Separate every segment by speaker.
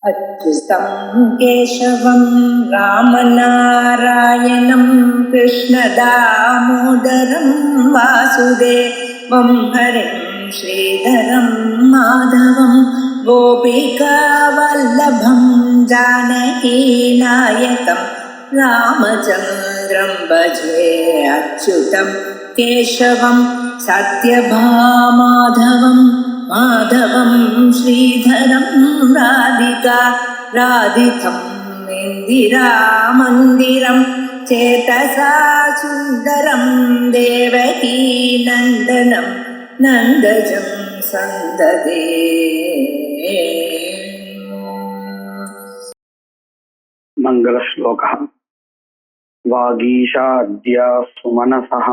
Speaker 1: अच्युतं केशवं रामनारायणं कृष्णदामोदरं वासुदेवं हरिं श्रीधरं माधवं गोपिकावल्लभं जानकीनायकं रामचन्द्रं भजे अच्युतं केशवं सत्यभामाधवं माधवं श्रीधरं राधितं इन्दिरामन्दिरं चेतसा सुन्दरं देवकी नन्दनं नन्दजं सन्ददे।
Speaker 2: मङ्गलश्लोकः। वागीशाद्या सुमनसः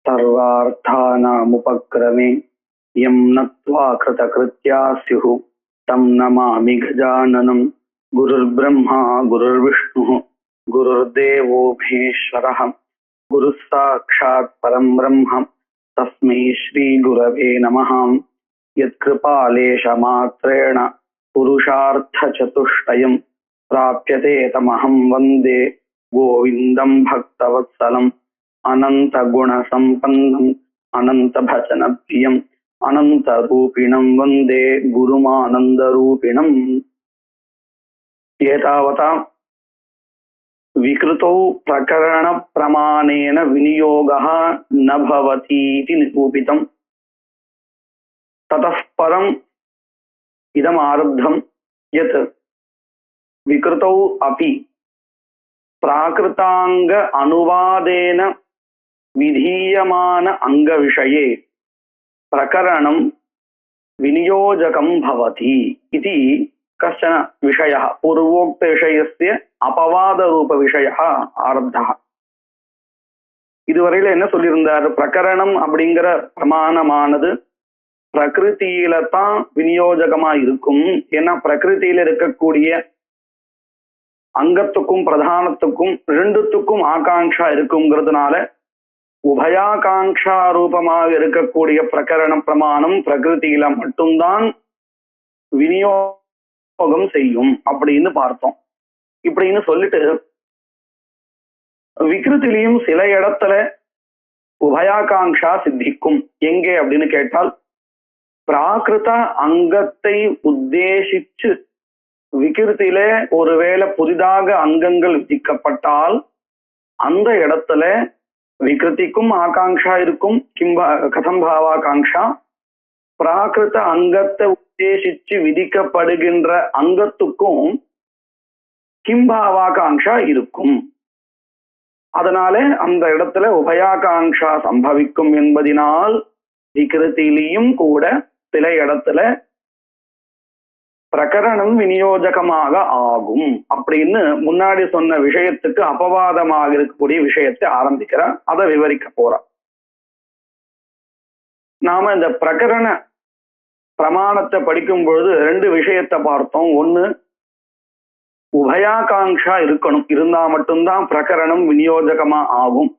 Speaker 2: सर्वार्थानामुपक्रमे यं नत्वा कृतकृत्या स्युः तं नमामि गजाननं। गुरुर्ब्रह्मा गुरुर्विष्णुः गुरुर्देवो महेश्वरः गुरुः साक्षात् परं ब्रह्म तस्मै श्रीगुरवे नमः। यत्कृपालेशमात्रेण पुरुषार्थचतुष्टयं प्राप्यते तमहं वन्दे गोविन्दं भक्तवत्सलम्। अनन्तगुणसम्पन्नम् अनन्तभजनप्रियम् अनन्तरूपिणं वन्दे गुरुमानन्दरूपिणम्। एतावता विकृतौ प्रकरणप्रमाणेन विनियोगः न भवतीति निरूपितम्। ततः परम् इदम् आरब्धं यत् विकृतौ अपि प्राकृतांग अनुवादेन विधीयमान अंगविषये प्रकरणं विनियोजकं भवति इति कश्चन विषयः पूर्वोक्त विषयस्य अपवादरूप विषयः आरब्धः। இதுவரையில என்ன சொல்லியிருந்தார்? பிரகரணம் அப்படிங்கிற பிரமாணமானது பிரகிருதியில தான் விநியோஜகமா இருக்கும். ஏன்னா பிரகிருதியில இருக்கக்கூடிய அங்கத்துக்கும் பிரதானத்துக்கும் ரெண்டுத்துக்கும் ஆகாங்ஷா இருக்குங்கிறதுனால உபயாகாங்ஷா ரூபமாக இருக்கக்கூடிய பிரகரண பிரமாணம் பிரகிருதியில மட்டும்தான் விநியோகம் செய்யும் அப்படின்னு பார்த்தோம். இப்படின்னு சொல்லிட்டு விகிருத்திலையும் சில இடத்துல உபயாகாங்ஷா சித்திக்கும். எங்கே அப்படின்னு கேட்டால், பிராகிருத அங்கத்தை உத்தேசிச்சு விகிருத்தில ஒருவேளை புதிதாக அங்கங்கள் விதிக்கப்பட்டால் அந்த இடத்துல விகிருதிக்கும் ஆகாங்ஷா இருக்கும். கதம் பாவாகாங்ஷா? பிராகிருத அங்கத்தை உத்தேசிச்சு விதிக்கப்படுகின்ற அங்கத்துக்கும் கிம்பாவாகாங்ஷா இருக்கும். அதனால அந்த இடத்துல உபயாகாங்ஷா சம்பவிக்கும் என்பதினால் விகிருத்திலையும் கூட சில இடத்துல பிரகரணம் விநியோஜகமாக ஆகும் அப்படின்னு முன்னாடி சொன்ன விஷயத்துக்கு அபவாதமாக இருக்கக்கூடிய விஷயத்தை ஆரம்பிக்கிறார். அதை விவரிக்க போறார். நாம இந்த பிரகரண பிரமாணத்தை படிக்கும் பொழுது ரெண்டு விஷயத்தை பார்த்தோம். ஒண்ணு, உபயாகாங்ஷா இருக்கணும், இருந்தா மட்டும்தான் பிரகரணம் விநியோஜகமா ஆகும்.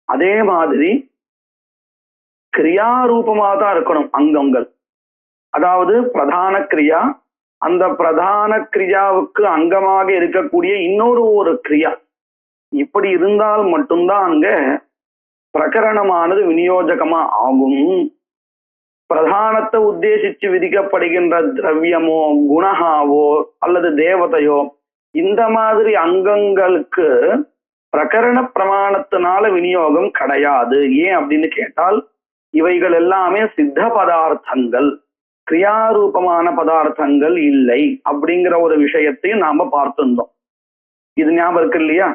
Speaker 2: அதே மாதிரி கிரியாரூபமா தான் இருக்கணும் அங்கங்கள். அதாவது பிரதான கிரியா, அந்த பிரதான கிரியாவுக்கு அங்கமாக இருக்கக்கூடிய இன்னொரு கிரியா, இப்படி இருந்தால் மட்டும்தான் அங்க பிரகரணமானது விநியோஜகமா ஆகும். பிரதானத்தை உத்தேசிச்சு விதிக்கப்படுகின்ற திரவியமோ குணஹாவோ அல்லது தேவதையோ இந்த மாதிரி அங்கங்களுக்கு பிரகரண பிரமாணத்தினால விநியோகம் கிடையாது. ஏன் அப்படின்னு கேட்டால், இவைகள் எல்லாமே சித்த பதார்த்தங்கள், கிரியாரூபமான பதார்த்தங்கள் இல்லை அப்படிங்கிற ஒரு விஷயத்தையும் நாம பார்த்திருந்தோம். இது ஞாபகம் இருக்கு இல்லையா?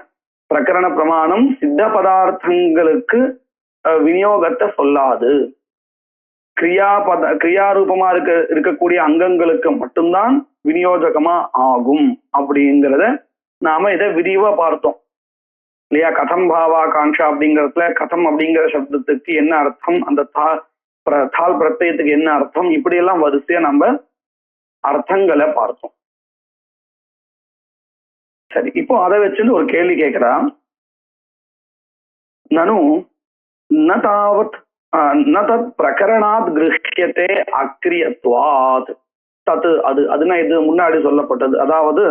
Speaker 2: பிரகரண பிரமாணம் சித்த பதார்த்தங்களுக்கு விநியோகத்தை சொல்லாது, கிரியாரூபமா இருக்கக்கூடிய அங்கங்களுக்கு மட்டும்தான் விநியோஜகமா ஆகும் அப்படிங்கிறத நாம இதை விரிவா பார்த்தோம் இல்லையா? கதம் பாவாகாங்ஷா அப்படிங்கிறதுல கதம் அப்படிங்கிற சப்தத்துக்கு என்ன அர்த்தம், அந்த தால் பிரத்யத்துக்கு என்ன அர்த்தம், இப்படி எல்லாம் வரிசையா நம்ம அர்த்தங்களை பார்த்தோம். சரி, இப்போ அதை வச்சுட்டு ஒரு கேள்வி கேட்கிறான். நனு ந தாவத் ந தத் பிரகரணாத் கிருஷ்யத்தே அக்ரியத்வாத் தத்து அது அதுனா இது முன்னாடி சொல்லப்பட்டது. அதாவது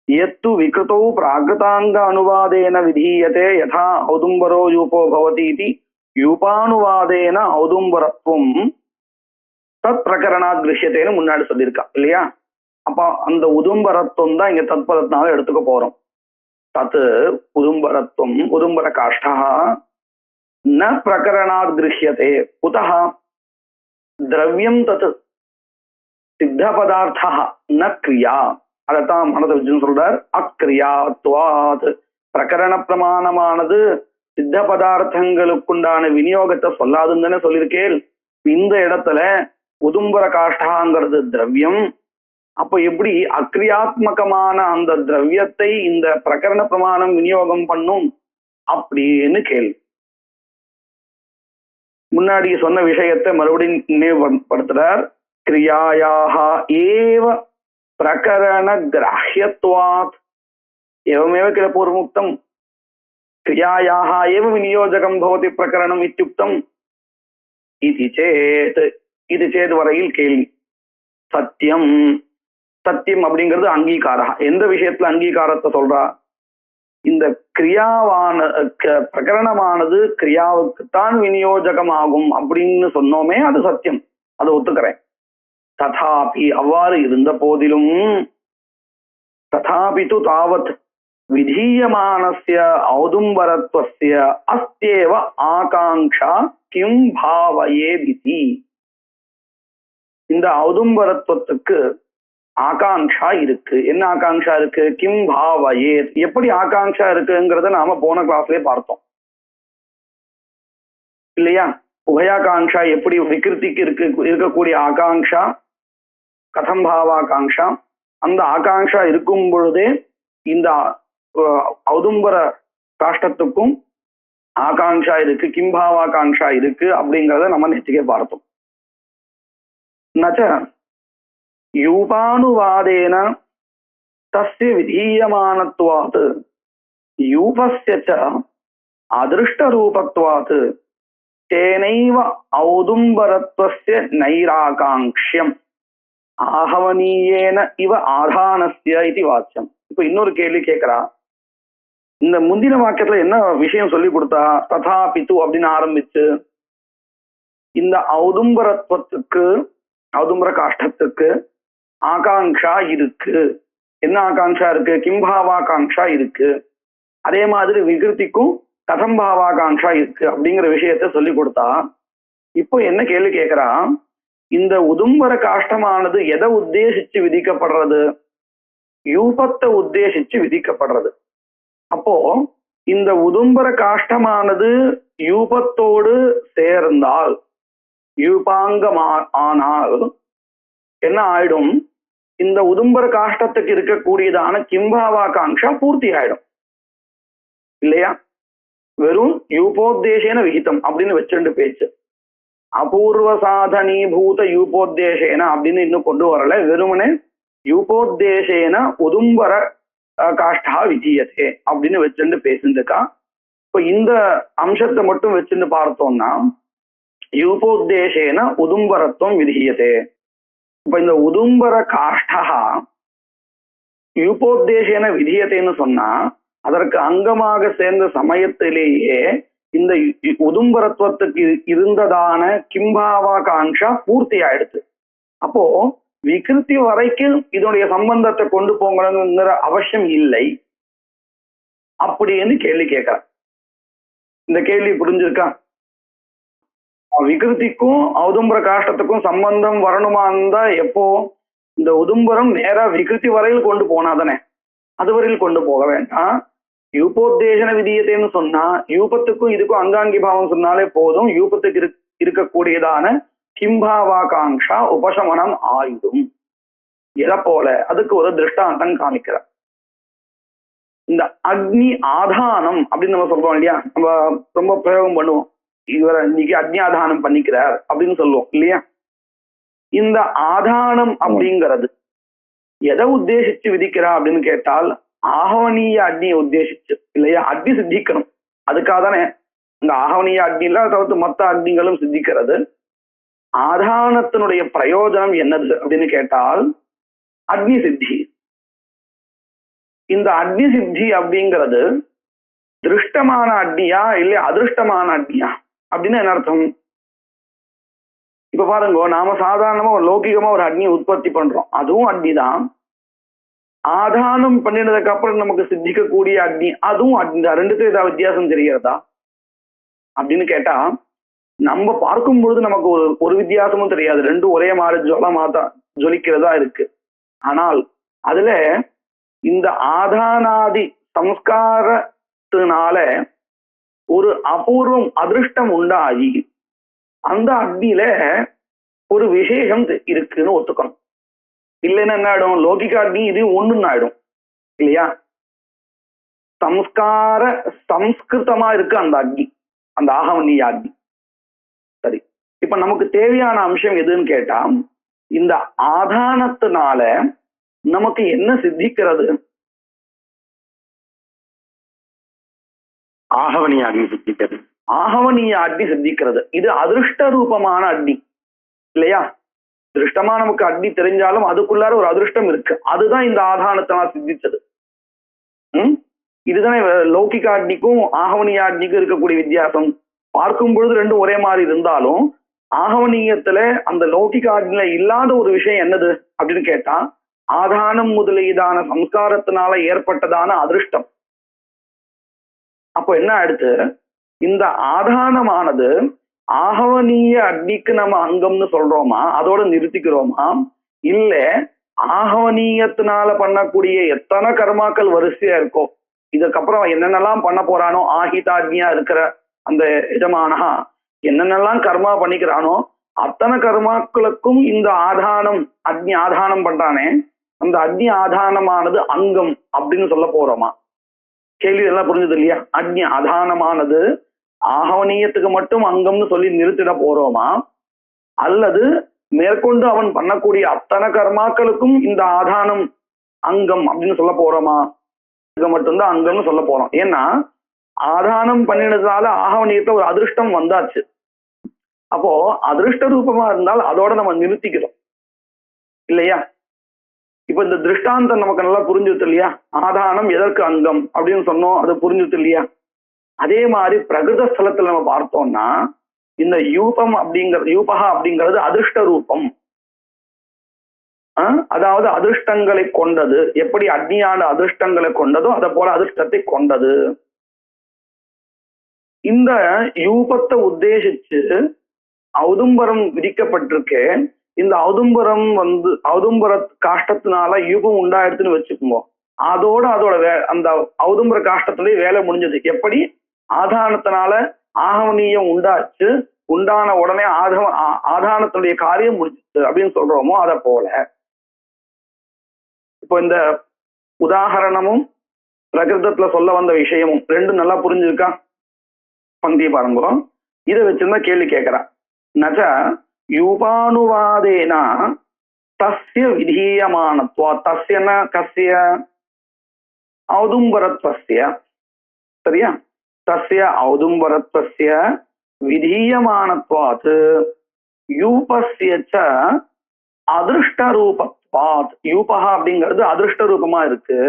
Speaker 2: எத்து விகிருதோ பிராகிருதாங்க அனுவாதேன விதீயதே யதா ஔதும்பரோ யூபோ பவதி இதி யூபானுவாதேன ஔதும்பரத்துவம் தத் பிரகரணாத் கிருஷ்யத்தேன்னு முன்னாடி சொல்லியிருக்கா இல்லையா? அப்ப அந்த உதும்பரத்துவம் தான் இங்க தத்பதத்தினால எடுத்துக்க போறோம். தத் உதும்பரத்துவம் உதும்பர காஷ்டா ந பிரகரணாத் கிருஷ்யதே குதஹ திரவியம் தத் சித்த பதார்த்தா ந கிரியா. அதைத்தான் மனதை வச்சுன்னு சொல்றார். அக்ரியாத்வாத் பிரகரண பிரமாணமானது சித்த பதார்த்தங்களுக்குண்டான விநியோகத்தை சொல்லாதுன்னு தானே சொல்லியிருக்கேன். இந்த இடத்துல உதும்பர காஷ்டாங்கிறது திரவியம். அப்ப எப்படி அக்ரியாத்மகமான அந்த திரவியத்தை இந்த பிரகரண பிரமாணம் விநியோகம் பண்ணும் அப்படின்னு கேள்வி. முன்னாடி சொன்ன விஷயத்தை மறுபடியும் நினைவுபடுத்துறார். கிரியாயாக ஏவ பிரகரண கிராஹ்யத்வாத் एवमेव किल पूर्वमुक्तं क्रियायाः एव विनियोजकं भवति प्रकरणम् इत्युक्तम् इति चेत् वரையில் கேள்வி. சத்தியம் சத்தியம் அப்படிங்கிறது அங்கீகாரம். எந்த விஷயத்துல அங்கீகாரத்தை சொல்றா? இந்த கிரியாவான பிரகரணமானது கிரியாவுக்குத்தான் விநியோஜகமாகும் அப்படின்னு சொன்னோமே, அது சத்தியம், அதை ஒத்துக்கிறேன். ததாபி அவ்வாறு இருந்த போதிலும் ததாபி து தாவத் விதீயமானஸ்ய ஔதும்பரத்வஸ்ய அஸ்தேவ ஆகாங்ஷா கிம் பாவயேதிதி. இந்த ஔதும்பரத்துவத்துக்கு ஆகாங்ஷா இருக்கு. என்ன ஆகாங்ஷா இருக்கு? கிம் பாவயேத். எப்படி ஆகாங்ஷா இருக்குங்கிறத நாம போன கிளாஸ்லயே பார்த்தோம் இல்லையா? உபயாகாங்ஷா எப்படி விகிருதிக்கு இருக்கக்கூடிய ஆகாங்ஷா, கதம் பாவாகாங்ஷா. அந்த ஆகாங்ஷா இருக்கும் பொழுதே இந்த ஔதும்பர காஷ்டத்துக்கும் ஆகாங்ஷா இருக்கு, கிம்பாவாகாங்ஷா இருக்கு அப்படிங்கிறத நம்ம நேற்றுக்கே பார்த்தோம். நச்ச யூபானுவாதேன தஸ்ய விதீயமானத்வாத் யூபஸ்ய ச அதிருஷ்டரூபத்வாத் தேனைவ ஔதும்பரத்வஸ்ய நைராகாங்க்ஷ்யம் ஆஹவனீயேன இவ ஆதானஸ்ய இதி வாச்சியம். இப்ப இன்னொரு கேள்வி கேட்கிறா. இந்த முந்தின வாக்கியத்துல என்ன விஷயம் சொல்லி கொடுத்தா? ததா பித்து அப்படின்னு ஆரம்பிச்சு இந்த ஔதும்பரத்துவத்துக்கு, ஔதும்பர காஷ்டத்துக்கு ஆகாங்ஷா இருக்கு. என்ன ஆகாங்ஷா இருக்கு? கிம்பாவாகாங்ஷா இருக்கு. அதே மாதிரி விகிருதிக்கும் கதம்பாவாகாங்ஷா இருக்கு அப்படிங்கிற விஷயத்த சொல்லி கொடுத்தா. இப்போ என்ன கேள்வி கேட்கிறா? இந்த உதும்பர காஷ்டமானது எதை உத்தேசிச்சு விதிக்கப்படுறது? யூபத்தை உத்தேசிச்சு விதிக்கப்படுறது. அப்போ இந்த உதும்பர காஷ்டமானது யூபத்தோடு சேர்ந்தால், யூபாங்கமா ஆனால் என்ன ஆயிடும்? இந்த உதும்பர காஷ்டத்துக்கு இருக்கக்கூடியதான கிம்பாவாகாங்ஷா பூர்த்தி ஆயிடும் இல்லையா? வெறும் யூபோத்தேசேன விகிதம் அப்படின்னு வச்சுட்டு பேச்சு. அபூர்வ சாதனீபூத யூபோத்தேசேன அப்படின்னு இன்னும் கொண்டு வரல. வெறுமனே யூபோத்தேசேன உதும்பர காஷ்டா விதீயதே அப்படின்னு வச்சுட்டு பேசிருக்கா. இப்ப இந்த அம்சத்தை மட்டும் வச்சுட்டு பார்த்தோம்னா யூபோத்தேசேன உதும்பரத்துவம் விதீயதே. இப்ப இந்த உதும்பர காஷ்டா யூபோத்தேசேன விதீயத்தைன்னு சொன்னா அதற்கு அங்கமாக சேர்ந்த சமயத்திலேயே இந்த உதும்பரத்துவத்துக்கு இருந்ததான கிம்பாவாகாங்ஷா பூர்த்தி ஆயிடுச்சு. அப்போ விகிருதி வரைக்கும் இதனுடைய சம்பந்தத்தை கொண்டு போங்கணுங்கிற அவசியம் இல்லை அப்படின்னு கேள்வி கேட்கிற. இந்த கேள்வி புரிஞ்சிருக்கா? விகிருதிக்கும் ஔதும்பர காஷ்டத்துக்கும் சம்பந்தம் வரணுமா இருந்தா எப்போ? இந்த உதும்பரம் நேரா விகிருதி வரையில் கொண்டு போனாதானே, அது வரையில் கொண்டு போக வேண்டாம். யூபோத்தேசன விதியத்தைன்னு சொன்னா யூபத்துக்கும் இதுக்கும் அங்காங்கி பாவம் சொன்னாலே போதும். யூபத்துக்கு இருக்கக்கூடியதான கிம்பாவாகாங்ஷா உபசமனம் ஆயிடும். எதை போல? அதுக்கு ஒரு திருஷ்டாந்தம் காமிக்கிற. இந்த அக்னி ஆதானம் அப்படின்னு நம்ம சொல்றோம் இல்லையா? நம்ம ரொம்ப பிரயோகம் பண்ணுவோம். இவரை இன்னைக்கு அக்னி ஆதானம் பண்ணிக்கிறார் அப்படின்னு சொல்லுவோம் இல்லையா? இந்த ஆதானம் அப்படிங்கிறது எதை உத்தேசிச்சு விதிக்கிறா அப்படின்னு கேட்டால் ஆகவனீய அக்னியை உத்தேசிச்சு இல்லையா? அக்னி சித்திக்கணும். அதுக்காக தானே இந்த ஆகவனீய அக்னியில தவிர்த்து மொத்த அக்னிகளும் சித்திக்கிறது. ஆதானத்தினுடைய பிரயோஜனம் என்னது அப்படின்னு கேட்டால் அக்னி சித்தி. இந்த அக்னி சித்தி அப்படிங்கிறது திருஷ்டமான அக்னியா இல்ல அதிருஷ்டமான அக்னியா அப்படின்னு என்ன அர்த்தம்? இப்ப பாருங்க, நாம சாதாரணமா ஒரு லௌகிகமா ஒரு அக்னியை உற்பத்தி பண்றோம், அதுவும் அக்னி தான். ஆதானம் பண்ணினதுக்கு அப்புறம் நமக்கு சித்திக்கக்கூடிய அக்னி, அதுவும் அக்னி தான். ரெண்டுக்கும் ஏதாவது வித்தியாசம் தெரிகிறதா அப்படின்னு கேட்டா, நம்ம பார்க்கும் பொழுது நமக்கு ஒரு வித்தியாசமும் தெரியாது. ரெண்டும் ஒரே மாதிரி ஜொலமாதான் ஜொலிக்கிறதா இருக்கு. ஆனால் அதுல இந்த ஆதானாதி சம்ஸ்காரத்தினால ஒரு அபூர்வம் அதிருஷ்டம் உண்டாகி அந்த அக்னியில ஒரு விசேஷம் இருக்குன்னு ஒத்துக்கணும். இல்லைன்னா என்ன ஆயிடும்? லௌகிக அக்னி இது ஒண்ணுன்னு ஆயிடும் இல்லையா? சம்ஸ்கிருதமா இருக்கு அந்த அக்னி, அந்த ஆகவனிய அக்னி. சரி, இப்ப நமக்கு தேவையான அம்சம் எதுன்னு கேட்டா, இந்த ஆதானத்தினால நமக்கு என்ன சித்திக்கிறது?
Speaker 3: ஆகவனிய அக்னி சித்திக்கிறது.
Speaker 2: ஆகவனிய அக்னி சித்திக்கிறது. இது அதிருஷ்ட ரூபமான அக்னி இல்லையா? திருஷ்டமா நமக்கு அக்னி தெரிஞ்சாலும் அதுக்குள்ளார ஒரு அதிருஷ்டம் இருக்கு. அதுதான் இந்த ஆதானத்தினால் சித்திச்சது. இதுதானே லௌகிக அக்னிக்கும் ஆகவனிய அக்னிக்கும் இருக்கக்கூடிய வித்தியாசம். பார்க்கும் பொழுது ரெண்டும் ஒரே மாதிரி இருந்தாலும் ஆகவனியத்துல அந்த லௌகிக அக்னியில இல்லாத ஒரு விஷயம் என்னது அப்படின்னு கேட்டா, ஆதானம் முதலீதான சம்ஸ்காரத்தினால ஏற்பட்டதான அதிருஷ்டம். அப்போ என்ன ஆயிடுச்சு? இந்த ஆதானமானது ஆகவனிய அக்னிக்கு நம்ம அங்கம்னு சொல்றோமா, அதோட நிறுத்திக்கிறோமா? இல்ல ஆகவனியத்தினால பண்ணக்கூடிய எத்தனை கர்மாக்கள் வரிசையா இருக்கோ, இதுக்கப்புறம் என்னென்னலாம் பண்ண போறானோ, ஆஹிதாக்னியா இருக்கிற அந்த எஜமானஹா என்னென்னலாம் கர்மா பண்ணிக்கிறானோ அத்தனை கர்மாக்களுக்கும் இந்த ஆதானம் அக்னி ஆதானம் பண்றானே, அந்த அக்னி ஆதானமானது அங்கம் அப்படின்னு சொல்ல போறோமா? கேள்வி எல்லாம் புரிஞ்சது இல்லையா? அக்னி ஆதானமானது ஆகவனியத்துக்கு மட்டும் அங்கம்னு சொல்லி நிறுத்திட போறோமா, அல்லது மேற்கொண்டு அவன் பண்ணக்கூடிய அத்தனை கர்மாக்களுக்கும் இந்த ஆதானம் அங்கம் அப்படின்னு சொல்ல போறோமா? இது மட்டும்தான் அங்கம்னு சொல்ல போறோம். ஏன்னா ஆதானம் பண்ணினதுனால ஆகவனியத்துல ஒரு அதிருஷ்டம் வந்தாச்சு. அப்போ அதிருஷ்ட ரூபமா இருந்தால் அதோட நம்ம நிறுத்திக்கிறோம் இல்லையா? இப்ப இந்த திருஷ்டாந்தம் நமக்கு நல்லா புரிஞ்சுது இல்லையா? ஆதானம் எதற்கு அங்கம் அப்படின்னு சொன்னோம், அது புரிஞ்சுது இல்லையா? அதே மாதிரி பிரகிருத ஸ்தலத்துல நம்ம பார்த்தோம்னா இந்த யூபகா அப்படிங்கிறது அதிருஷ்ட ரூபம். அதாவது அதிர்ஷ்டங்களை கொண்டது. எப்படி அக்னியான அதிர்ஷ்டங்களை கொண்டதோ அதை போல அதிர்ஷ்டத்தை கொண்டது. இந்த யூபத்தை உத்தேசிச்சு ஔதும்பரம் விதிக்கப்பட்டிருக்கு. இந்த ஔதும்பரம் ஔதும்பர காஷ்டத்தினால யூபம் உண்டாயிடுச்சுன்னு வச்சுக்கோங்க. அதோட அந்த ஔதும்பர காஷ்டத்திலேயே வேலை முடிஞ்சது. எப்படி ஆதானத்தினால ஆகவனியம் உண்டாச்சு, உண்டான உடனே ஆதானத்தினுடைய காரியம் முடிஞ்சிச்சு அப்படின்னு சொல்றோமோ அதை போல இப்போ இந்த உதாரணமும் பிரகிருதத்துல சொல்ல வந்த விஷயமும் ரெண்டும் நல்லா புரிஞ்சிருக்கா? பந்தி பாருங்க. இதை வச்சிருந்தா கேள்வி கேட்கிறா. நச்ச யூபானுவாதேனா தஸ்ய விதீயமானத்வா, தஸ்யன கஸ்ய ஔதும்பரத்வஸ்ய, சரியா? தஸ்ய ஔதும்பரத்வஸ்ய விதீயமானத்வாத் யூபஸ்ய ச அதிருஷ்ட ரூபத்வாத். யூபஹா அப்படிங்கிறது அதிருஷ்ட ரூபமா இருக்கு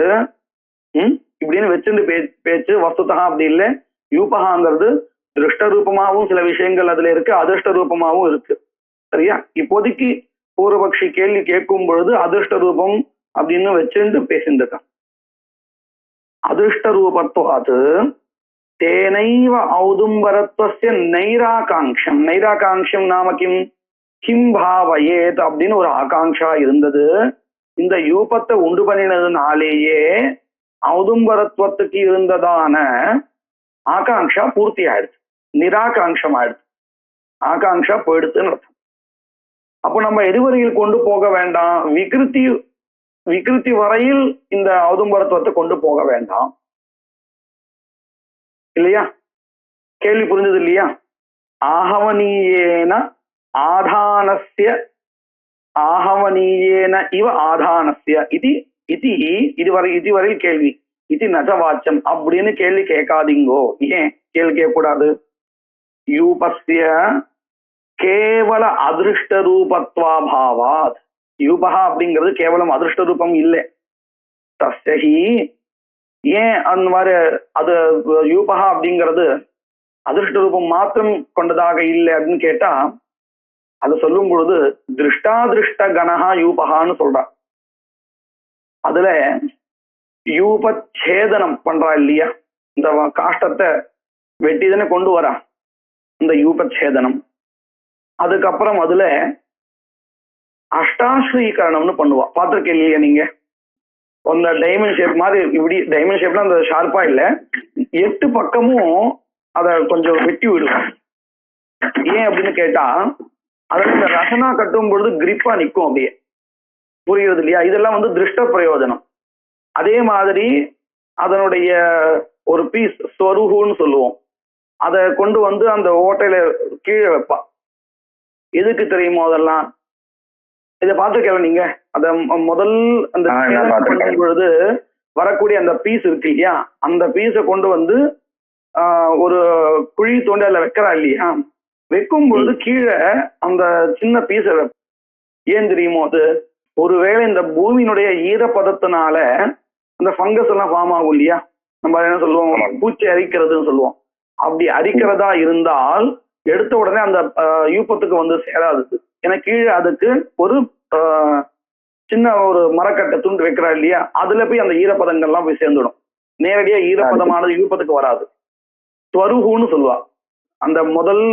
Speaker 2: இப்படின்னு வச்சுட்டு பேச்சு. வஸ்துதா அப்படி இல்லை. யூபகாங்கிறது திருஷ்ட ரூபமாகவும் சில விஷயங்கள் அதுல இருக்கு, அதிருஷ்ட ரூபமாகவும் இருக்கு. சரியா? இப்போதைக்கு பூர்வபக்ஷி கேள்வி கேட்கும் பொழுது அதிருஷ்ட ரூபம் அப்படின்னு வச்சுட்டு பேசியிருக்கான். அதிருஷ்ட ரூபத்வாது தேனைவ ஔதும்பரத்வஸ்ய நைராகாங்ஷம். நைராகாங்ஷம் நாம கிம் கிம் பாவயேத் அப்படின்னு ஒரு ஆகாங்ஷா இருந்தது. இந்த யூபத்தை உண்டு பண்ணினதுனாலேயே ஔதும்பரத்துவத்துக்கு இருந்ததான ஆகாங்ஷா பூர்த்தி ஆயிடுச்சு, நிராகாங்ஷம் ஆயிடுச்சு. ஆகாங்ஷா போயிடுச்சுன்னு அர்த்தம். அப்போ நம்ம எதுவரையில் கொண்டு போக வேண்டாம்? விகிருதி வரையில் இந்த ஔதும்பரத்துவத்தை கொண்டு போக வேண்டாம் இல்லையா? கேள்வி புரிஞ்சது இல்லையா? ஆகவனீயேன ஆதானஸ்ய ஆகவனீயேன இவ ஆதானஸ்ய இதுவரையில் கேள்வி இது நஜவாச்சம் அப்படின்னு கேள்வி கேட்காதீங்கோ. ஏன் கேள்வி கேட்கக்கூடாது? யூபஸ்ய கேவல அதிருஷ்ட ரூபத்வாபாவாத். யூபகா அப்படிங்கிறது கேவலம் அதிருஷ்ட ரூபம் இல்லை. தஸ்யஹி, ஏன் அந்த மாதிரி அது யூபகா அப்படிங்கிறது அதிருஷ்ட ரூபம் மாத்திரம் கொண்டதாக இல்லை அப்படின்னு கேட்டா, அது சொல்லும் பொழுது திருஷ்டாதிருஷ்ட கணஹா யூபகான்னு சொல்றா. அதுல யூபச்சேதனம் பண்றா இல்லையா, இந்த காஷ்டத்தை வெட்டிதானே கொண்டு வரா இந்த யூபச்சேதனம். அதுக்கப்புறம் அதுல அஷ்டாஸ்ரீகரணம்னு பண்ணுவா. பார்த்திருக்கேன் இல்லையா நீங்க? அந்த டைமண்ட் ஷேப் மாதிரி, இப்படி டைமண்ட் ஷேப்ல அந்த ஷார்ப்பா இல்ல, 8 பக்கமும் அத கொஞ்சம் வெட்டி விடுவோம். ஏன் அப்படின்னு கேட்டா, அதுல இந்த ரசனா கட்டும் பொழுது கிரிப்பா நிற்கும் அப்படியே. புரியுது இல்லையா? இதெல்லாம் திருஷ்ட பிரயோஜனம். அதே மாதிரி அதனுடைய ஒரு பீஸ் ஸ்வருகுன்னு சொல்லுவோம், அதை கொண்டு அந்த ஓட்டையில கீழே வைப்பா. எதுக்கு தெரியுமோ அதெல்லாம்? இதை பார்த்துக்கலாம் நீங்க. அத முதல் அந்த பண்ணும் பொழுது வரக்கூடிய அந்த பீஸ் இருக்கு இல்லையா, அந்த பீஸை கொண்டு ஒரு குழி தோண்டி அதுல வைக்கிறா இல்லையா, வைக்கும் பொழுது கீழே அந்த சின்ன பீஸை ஏன் தெரியுமோ? அது ஒருவேளை இந்த பூமியினுடைய ஈரப்பதத்தினால அந்த ஃபங்கஸ் எல்லாம் ஃபார்ம் ஆகும் இல்லையா, நம்ம என்ன சொல்லுவோம், பூச்சி அரிக்கிறதுன்னு சொல்லுவோம். அப்படி அரிக்கிறதா இருந்தால் எடுத்த உடனே அந்த யூப்பத்துக்கு சேராது. ஏன்னா கீழே அதுக்கு ஒரு சின்ன ஒரு மரக்கட்டை துண்டு வைக்கிறா இல்லையா, அதுல போய் அந்த ஈரப்பதங்கள்லாம் போய் சேர்ந்துடும். நேரடியா ஈரப்பதமானது யூப்பத்துக்கு வராது. ஸ்வருகுன்னு சொல்லுவா. அந்த முதல்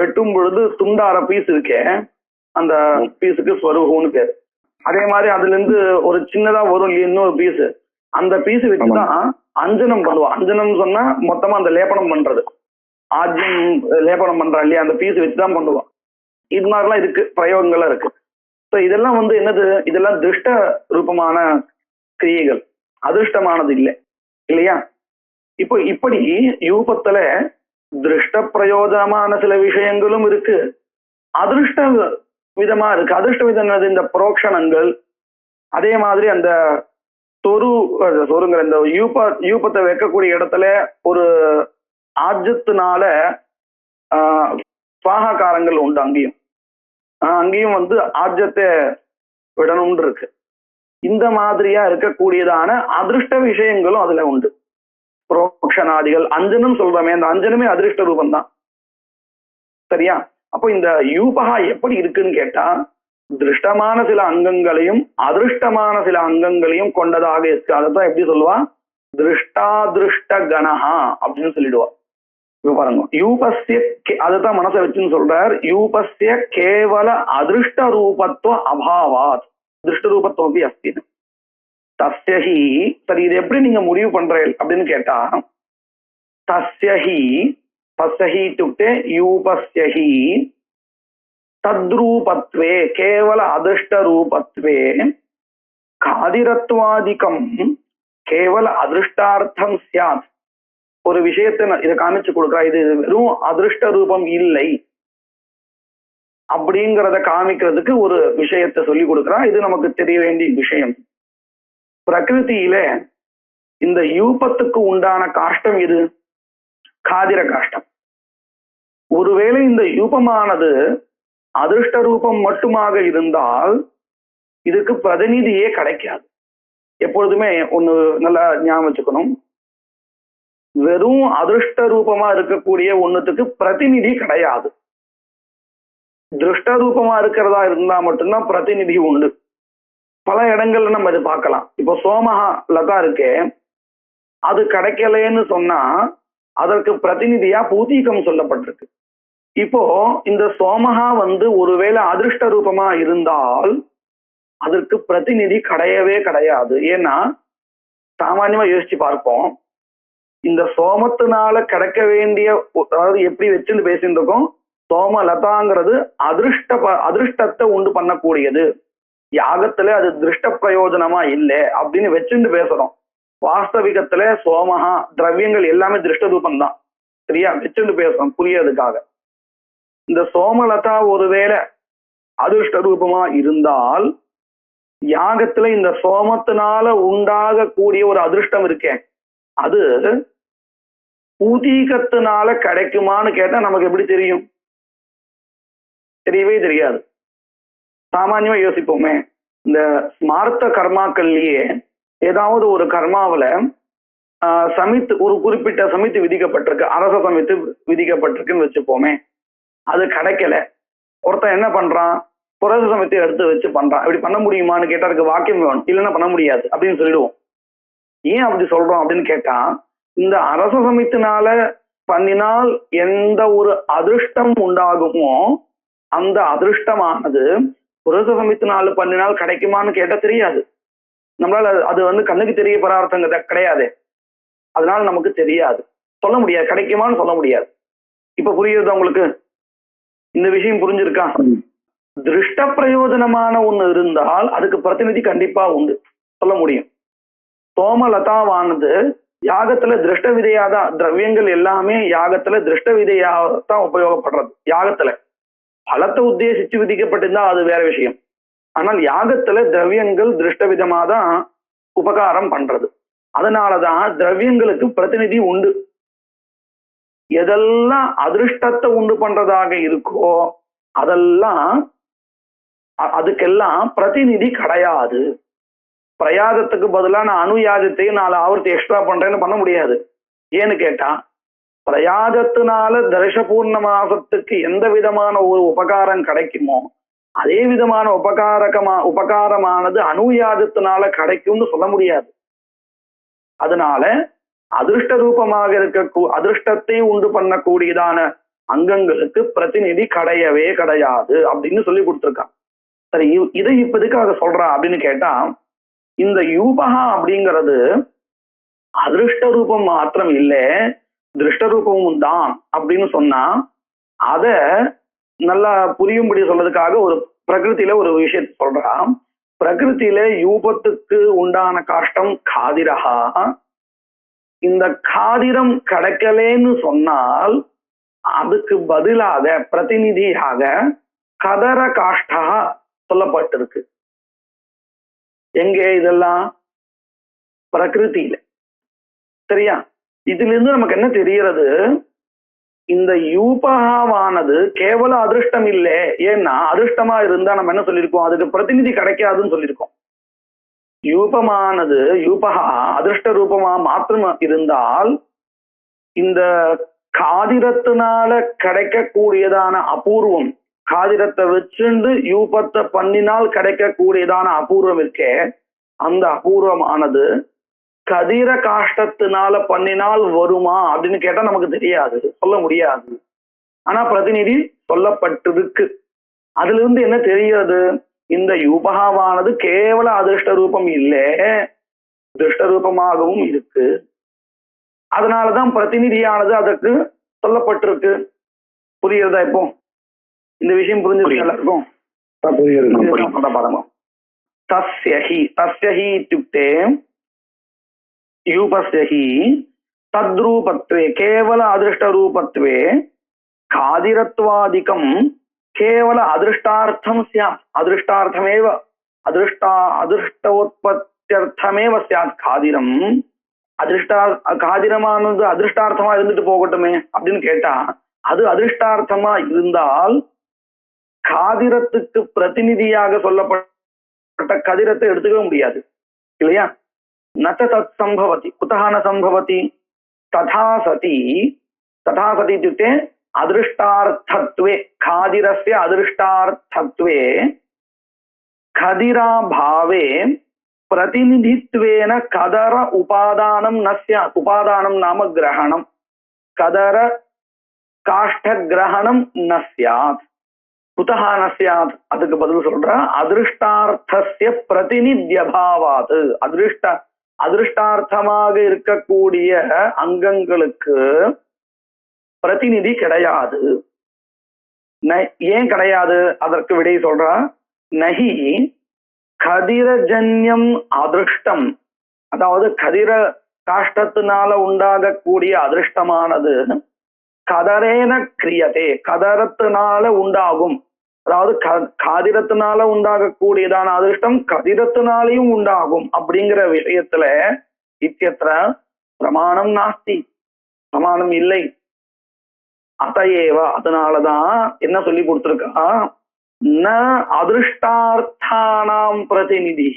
Speaker 2: வெட்டும் பொழுது துண்டார பீஸ் இருக்கே, அந்த பீஸுக்கு ஸ்வருகுன்னு பேர். அதே மாதிரி அதுல இருந்து ஒரு சின்னதா வரும் இல்லையா இன்னொரு பீஸ், அந்த பீஸ் வச்சுதான் அஞ்சனம் பண்ணுவா. அஞ்சனம் சொன்னா மொத்தமா அந்த லேபனம் பண்றது, ஆஜ்யம் லேபனம் பண்றா இல்லையா, அந்த பீஸ் வச்சுதான் பண்ணுவா. இது மாதிரிலாம் இருக்கு, பிரயோகங்கள்லாம் இருக்கு. ஸோ இதெல்லாம் என்னது, இதெல்லாம் திருஷ்ட ரூபமான கிரியைகள், அதிர்ஷ்டமானது இல்லை இல்லையா? இப்போ இப்படி யூபத்துல திருஷ்ட பிரயோஜனமான சில விஷயங்களும் இருக்கு, அதிர்ஷ்ட விதமா இருக்கு. அதிர்ஷ்ட விதம் இந்த புரோக்ஷணங்கள், அதே மாதிரி அந்த சொருங்கிற இந்த யூபத்தை வைக்கக்கூடிய இடத்துல ஒரு ஆஜத்தினால சுவாகாரங்கள் உண்டு. அங்கேயும் ஆஜத்தை விடணும்னு இருக்கு. இந்த மாதிரியா இருக்கக்கூடியதான அதிர்ஷ்ட விஷயங்களும் அதுல உண்டு. புரோக்ஷனாதிகள், அஞ்சனம் சொல்றமே, அந்த அஞ்சனமே அதிர்ஷ்ட ரூபம் தான். சரியா? அப்போ இந்த யூபகா எப்படி இருக்குன்னு கேட்டா, திருஷ்டமான சில அங்கங்களையும் அதிருஷ்டமான சில அங்கங்களையும் கொண்டதாக இருக்கு. அதைத்தான் எப்படி சொல்லுவா, திருஷ்டாதிருஷ்ட கணஹா அப்படின்னு சொல்லிடுவா. பாருங்க, யூபஸ்ய, அதுதான் மனசை வச்சுன்னு சொல்றார், யூபஸ்ய கேவல அதிருஷ்ட ரூபத்துவ அபாவாத் திருஷ்ட ரூபத்துவம் அஸ்தி தஸ்யஹி. சரி, இது எப்படி நீங்க முடிவு பண்றீங்க அப்படின்னு கேட்டா, தஸ்யஹி, தஸ்யஹி இத்துக்தே யூபஸ்யஹி தத்ரூபத்வே கேவல அதிருஷ்ட ரூபத்வே காதிரத்வாதிகம் கேவல அதிருஷ்டார்த்தம் சியாத். ஒரு விஷயத்தை இதை காமிச்சு கொடுக்குறா, இது வெறும் அதிருஷ்ட ரூபம் இல்லை அப்படிங்கிறத காமிக்கிறதுக்கு ஒரு விஷயத்தை சொல்லி கொடுக்குறா. இது நமக்கு தெரிய வேண்டிய விஷயம். பிரகிருதியில இந்த யூபத்துக்கு உண்டான காஷ்டம் எது? காதிர காஷ்டம். ஒருவேளை இந்த யூபமானது அதிருஷ்ட ரூபம் மட்டுமாக இருந்தால் இதுக்கு பிரதிநிதியே கிடைக்காது. எப்பொழுதுமே ஒண்ணு நல்லா ஞாபகம் வச்சுக்கணும், வெறும் அதிருஷ்ட ரூபமா இருக்கக்கூடிய ஒண்ணுத்துக்கு பிரதிநிதி கிடையாது. திருஷ்ட ரூபமா இருக்கிறதா இருந்தா மட்டும்தான் பிரதிநிதி உண்டு. பல இடங்கள்ல நம்ம இது பார்க்கலாம். இப்போ சோமஹா லதா இருக்கே, அது கிடைக்கலன்னு சொன்னா அதற்கு பிரதிநிதியா பூதீகம் சொல்லப்பட்டிருக்கு. இப்போ இந்த சோமஹா ஒருவேளை அதிருஷ்ட ரூபமா இருந்தால் அதற்கு பிரதிநிதி கிடையவே கிடையாது. ஏன்னா சாமான்யமா யோசிச்சு பார்ப்போம், இந்த சோமத்தினால கிடைக்க வேண்டிய, அதாவது எப்படி வச்சுன்னு பேசிட்டு இருக்கோம், சோமலதாங்கிறது அதிருஷ்டத்தை உண்டு பண்ணக்கூடியது. யாகத்துல அது திருஷ்ட பிரயோஜனமா இல்லை அப்படின்னு வச்சுட்டு பேசுறோம். வாஸ்தவிகத்துல சோமஹா திரவியங்கள் எல்லாமே திருஷ்ட ரூபம் தான். சரியா? வச்சுட்டு பேசுறோம் புரியறதுக்காக. இந்த சோமலதா ஒருவேளை அதிருஷ்ட ரூபமா இருந்தால் யாகத்துல இந்த சோமத்தினால உண்டாகக்கூடிய ஒரு அதிருஷ்டம் இருக்கேன், அது பூதீகத்தினால கிடைக்குமான்னு கேட்டா நமக்கு எப்படி தெரியும்? தெரியவே தெரியாது. சாமானியமா யோசிப்போமே, இந்த ஸ்மார்த்த கர்மாக்கள்லயே ஏதாவது ஒரு கர்மாவில சமித்து, ஒரு குறிப்பிட்ட சமித்து விதிக்கப்பட்டிருக்கு, அரச சமித்து விதிக்கப்பட்டிருக்குன்னு வச்சுப்போமே. அது கிடைக்கல, ஒருத்தன் என்ன பண்றான், புரச சமித்தை எடுத்து வச்சு பண்றான். இப்படி பண்ண முடியுமான்னு கேட்டா அதுக்கு வாக்கியம் வேணும், இல்லைன்னா பண்ண முடியாது அப்படின்னு சொல்லிடுவோம். ஏன் அப்படி சொல்றோம் அப்படின்னு கேட்டா, இந்த அரச சமித்தினால பண்ணினால் எந்த ஒரு அதிர்ஷ்டம் உண்டாகுமோ அந்த அதிர்ஷ்டமானது புரச சமித்தினால பண்ணினால் கிடைக்குமான்னு கேட்டா தெரியாது. நம்மளால அது கண்ணுக்கு தெரிய பரார்த்தம் கிடையாது, அதனால நமக்கு தெரியாது, சொல்ல முடியாது, கிடைக்குமான்னு சொல்ல முடியாது. இப்ப புரியுது உங்களுக்கு? இந்த விஷயம் புரிஞ்சிருக்கா? திருஷ்ட பிரயோஜனமான ஒண்ணு இருந்தால் அதுக்கு பிரதிநிதி கண்டிப்பா உண்டு, சொல்ல முடியும். சோமலதாவானது யாகத்துல திருஷ்ட விதையாதான், திரவியங்கள் எல்லாமே யாகத்துல திருஷ்ட விதையாதான் உபயோகப்படுறது. யாகத்துல பலத்தை உத்தேசிச்சு விதிக்கப்பட்டிருந்தா அது வேற விஷயம். ஆனால் யாகத்துல திரவியங்கள் திருஷ்ட விதமாதான் உபகாரம் பண்றது. அதனாலதான் திரவியங்களுக்கு பிரதிநிதி உண்டு. எதெல்லாம் அதிருஷ்டத்தை உண்டு பண்றதாக இருக்கோ அதெல்லாம், அதுக்கெல்லாம் பிரதிநிதி கிடையாது. பிரயாதத்துக்கு பதிலா நான் அணுயாதத்தையும் 4 ஆவர்த்தி எக்ஸ்ட்ரா பண்றேன்னு பண்ண முடியாது. ஏன்னு கேட்டா, பிரயாதத்தினால தரிசபூர்ண மாசத்துக்கு எந்த விதமான ஒரு உபகாரம் கிடைக்குமோ அதே விதமான உபகாரமானது அணுயாதத்தினால கிடைக்கும்னு சொல்ல முடியாது. அதனால அதிருஷ்ட ரூபமாக அதிருஷ்டத்தை உண்டு பண்ணக்கூடியதான அங்கங்களுக்கு பிரதிநிதி கிடையவே கிடையாது அப்படின்னு சொல்லி கொடுத்துருக்கான். சரி, இதை இப்ப எதுக்காக சொல்றா அப்படின்னு கேட்டா, இந்த யூபகா அப்படிங்கிறது அதிருஷ்ட ரூபம் மாத்திரம் இல்லை, திருஷ்ட ரூபமும் தான் அப்படின்னு சொன்னா அத நல்லா புரியும்படி சொல்றதுக்காக ஒரு பிரகிருத்தில ஒரு விஷயத்தை சொல்றான். பிரகிருத்தில யூபத்துக்கு உண்டான காஷ்டம் காதிரகா. இந்த காதிரம் கிடைக்கலேன்னு சொன்னால் அதுக்கு பதிலாக பிரதிநிதியாக கதர காஷ்டா சொல்லப்பட்டிருக்கு. எங்கே? இதெல்லாம் பிரகிருத்தில. சரியா? இதுல இருந்து நமக்கு என்ன தெரிகிறது, இந்த யூபகாவானது கேவல அதிருஷ்டம் இல்லை. ஏன்னா அதிருஷ்டமா இருந்தா நம்ம என்ன சொல்லியிருக்கோம், அதுக்கு பிரதிநிதி கிடைக்காதுன்னு சொல்லியிருக்கோம். யூபகா அதிருஷ்ட ரூபமா மாத்திரம் இருந்தால் இந்த காதிரத்தினால கிடைக்கக்கூடியதான அபூர்வம், காதிரத்தை வச்சுண்டு யூபத்தை பண்ணினால் கிடைக்கக்கூடியதான அபூர்வம் இருக்கே, அந்த அபூர்வமானது கதிர காஷ்டத்தினால பண்ணினால் வருமா அப்படின்னு கேட்டா நமக்கு தெரியாது, சொல்ல முடியாது. ஆனா பிரதிநிதி சொல்லப்பட்டிருக்கு. அதுல இருந்து என்ன தெரியாது, இந்த யூபகாவானது கேவல அதிருஷ்ட ரூபம் இல்லை, திருஷ்ட ரூபமாகவும் இருக்கு. அதனாலதான் பிரதிநிதியானது அதற்கு சொல்லப்பட்டிருக்கு. புரியுறதா? இப்போ இந்த விஷயம் புரிஞ்சிருக்கு எல்லாருக்கும்? பாருங்க, தஸ்யஹி தஸ்யஹி இத்யுக்தே யூபஸ்யஹி தத்ரூபத்வே கேவல அதிருஷ்ட ரூபத்வே காதிரத்வாதிகம் கேவல அதிருஷ்டார்த்தம் ஸ்யாத். அதிருஷ்டார்த்தமேவ அதிருஷ்டோத்பத்தியர்த்தமேவ ஸ்யாத் காதிரம். காதிரமானது அதிருஷ்டார்த்தமா இருந்துட்டு போகட்டுமே அப்படின்னு கேட்டா, அது அதிருஷ்டார்த்தமா இருந்தால் காதிரத்துக்கு பிரதிநிதியாக சொல்லப்பட்ட கதிரத்தை எடுத்துக்க முடியாது இல்லையா? நச்ச தத் சம்பவதி குதஹ ந சம்பவதி ததா சதி இत्युक्ते அதிருஷ்டார்த்தத்வே காதிரஸ்ய அதிருஷ்டார்த்தத்வே கதிராபாவே பிரதிநிதித்வேன கதர உபாதானம் ந ஸ்யாத். உபாதானம் நாம கிரகணம், கதர காஷ்ட கிரகணம் ந ஸ்யாத். குதஹ ந ஸ்யாத் அதுக்கு பதில் சொல்ற, அதிருஷ்டார்த்தஸ்ய பிரதிநித்யபாவாத். அதிருஷ்டார்த்தமாக இருக்கக்கூடிய அங்கங்களுக்கு பிரதிநிதி கிடையாது. ஏன் கிடையாது? அதற்கு விடை சொல்றா, நஹி கதிரஜன்யம் அதிருஷ்டம். அதாவது கதிர காஷ்டத்தினால உண்டாகக்கூடிய அதிருஷ்டமானது கதரேன கிரியதே, கதரத்தினால உண்டாகும். அதாவது காதிரத்தினால உண்டாகக்கூடியதான அதிருஷ்டம் கதிரத்தினாலையும் உண்டாகும் அப்படிங்கிற விஷயத்துல இத்தியத்திர பிரமாணம் நாஸ்தி, பிரமாணம் இல்லை. அதையேவ அதனாலதான் என்ன சொல்லி கொடுத்துருக்கா, ந அதிருஷ்டார்த்தானாம் பிரதிநிதி,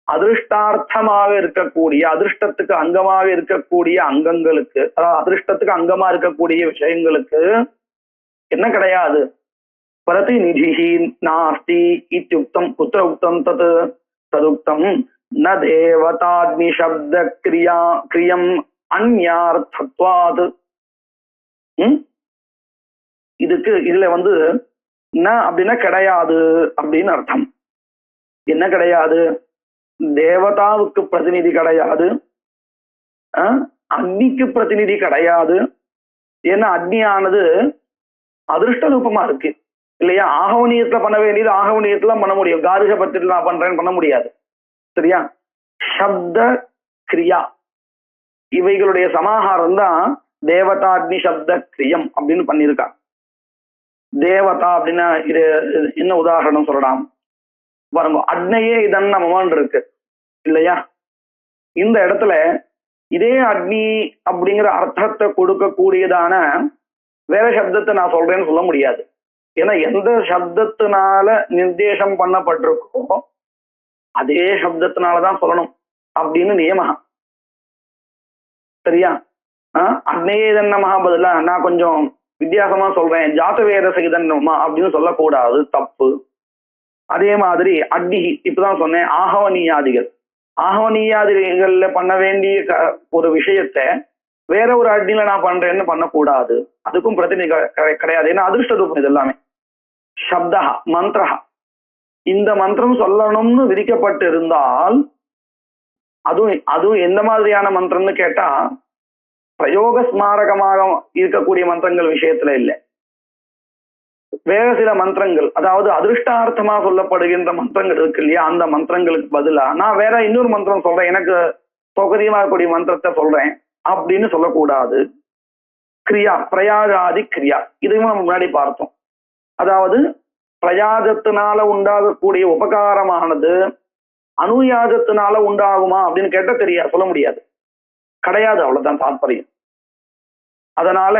Speaker 2: அதிருஷ்டார்த்தமாக இருக்கக்கூடிய அதிருஷ்டத்துக்கு அங்கமாக இருக்கக்கூடிய அங்கங்களுக்கு, அதாவது அதிருஷ்டத்துக்கு அங்கமா இருக்கக்கூடிய விஷயங்களுக்கு என்ன கிடையாது, பிரதிநிதி நாஸ்தி இத்தியுக்தம். குத்திர உக்தம் தத் ததுக்தம் ந தேவதாக்னி சப்த கிரியம் அந்யார்த்தத்வாத். இதுல ந அப்படின்னா கிடையாது அப்படின்னு அர்த்தம். என்ன கிடையாது, தேவதாவுக்கு பிரதிநிதி கிடையாது, அக்னிக்கு பிரதிநிதி கிடையாது. ஏன்னா அக்னியானது அதிருஷ்ட ரூபமா இருக்கு இல்லையா. ஆகவனியத்துல பண்ண வேண்டியது ஆகவனியத்துல பண்ண முடியும், காரிஷ பட்சத்துல நான் பண்றேன்னு பண்ண முடியாது. சரியா. சப்த கிரியா இவைகளுடைய சமாகாரம் தான் தேவதாக்னி சப்த கிரியம் அப்படின்னு பண்ணியிருக்கா. தேவதா அப்படின்னா இது என்ன உதாரணம் சொல்லலாம் பாருங்க. அக்னையே இதன் மமன் இருக்கு இல்லையா. இந்த இடத்துல இதே அக்னி அப்படிங்கிற அர்த்தத்தை கொடுக்கக்கூடியதான வேற சப்தத்தை நான் சொல்றேன்னு சொல்ல முடியாது. ஏன்னா எந்த சப்தத்தினால நிர்தேசம் பண்ணப்பட்டிருக்கோ அதே சப்தத்தினாலதான் சொல்லணும் அப்படின்னு நியமம். சரியா. அக்னேயதன் நமஹா பதிலா நான் கொஞ்சம் வித்தியாசமா சொல்றேன், ஜாத வேத சகிதன் நம அப்படின்னு சொல்லக்கூடாது, தப்பு. அதே மாதிரி அக்னி இப்பதான் சொன்னேன், ஆகவனியாதிகள், ஆகவனியாதிகள்ல பண்ண வேண்டிய ஒரு விஷயத்த வேற ஒரு அக்னியில நான் பண்றேன்னு பண்ணக்கூடாது, அதுக்கும் பிரதிநிதி கிடையாது. ஏன்னா அதிர்ஷ்ட ரூபம் இது எல்லாமே. சப்தா மந்திரஹா, இந்த மந்திரம் சொல்லணும்னு விதிக்கப்பட்டு இருந்தால் அதுவும் எந்த மாதிரியான மந்திரம்னு கேட்டா பிரயோக ஸ்மாரகமாக இருக்கக்கூடிய மந்திரங்கள் விஷயத்துல இல்லை. வேற சில மந்திரங்கள், அதாவது அதிருஷ்டார்த்தமா சொல்லப்படுகின்ற மந்திரங்கள் இருக்கு இல்லையா, அந்த மந்திரங்களுக்கு பதிலா நான் வேற இன்னொரு மந்திரம் சொல்றேன், எனக்கு சௌகரியமா இருக்கக்கூடிய மந்திரத்தை சொல்றேன் அப்படின்னு சொல்லக்கூடாது. கிரியா பிரயாஜாதி கிரியா, இதையும் நம்ம முன்னாடி பார்த்தோம். அதாவது பிரயாஜத்தினால உண்டாகக்கூடிய உபகாரமானது அனுயாஜத்தினால உண்டாகுமா அப்படின்னு கேட்ட தெரியாது, சொல்ல முடியாது, கிடையாது, அவ்வளவுதான் தாற்பயம். அதனால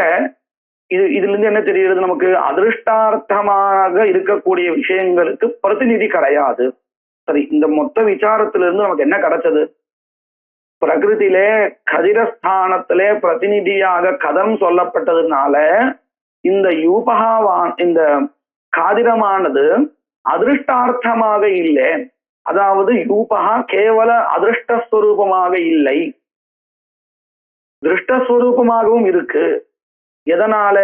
Speaker 2: இதுல இருந்து என்ன தெரிகிறது நமக்கு, அதிருஷ்டார்த்தமாக இருக்கக்கூடிய விஷயங்களுக்கு பிரதிநிதி கிடையாது. சரி, இந்த மொத்த விசாரத்திலிருந்து நமக்கு என்ன கிடைச்சது, பிரகிருதியிலே கதிரஸ்தானத்திலே பிரதிநிதியாக கதம் சொல்லப்பட்டதுனால இந்த இந்த காதிரமானது அதிருஷ்டார்த்தமாக இல்லை. அதாவது யூபகா கேவல அதிருஷ்டஸ்வரூபமாக இல்லை, திருஷ்டஸ்வரூபமாகவும் இருக்கு. எதனால,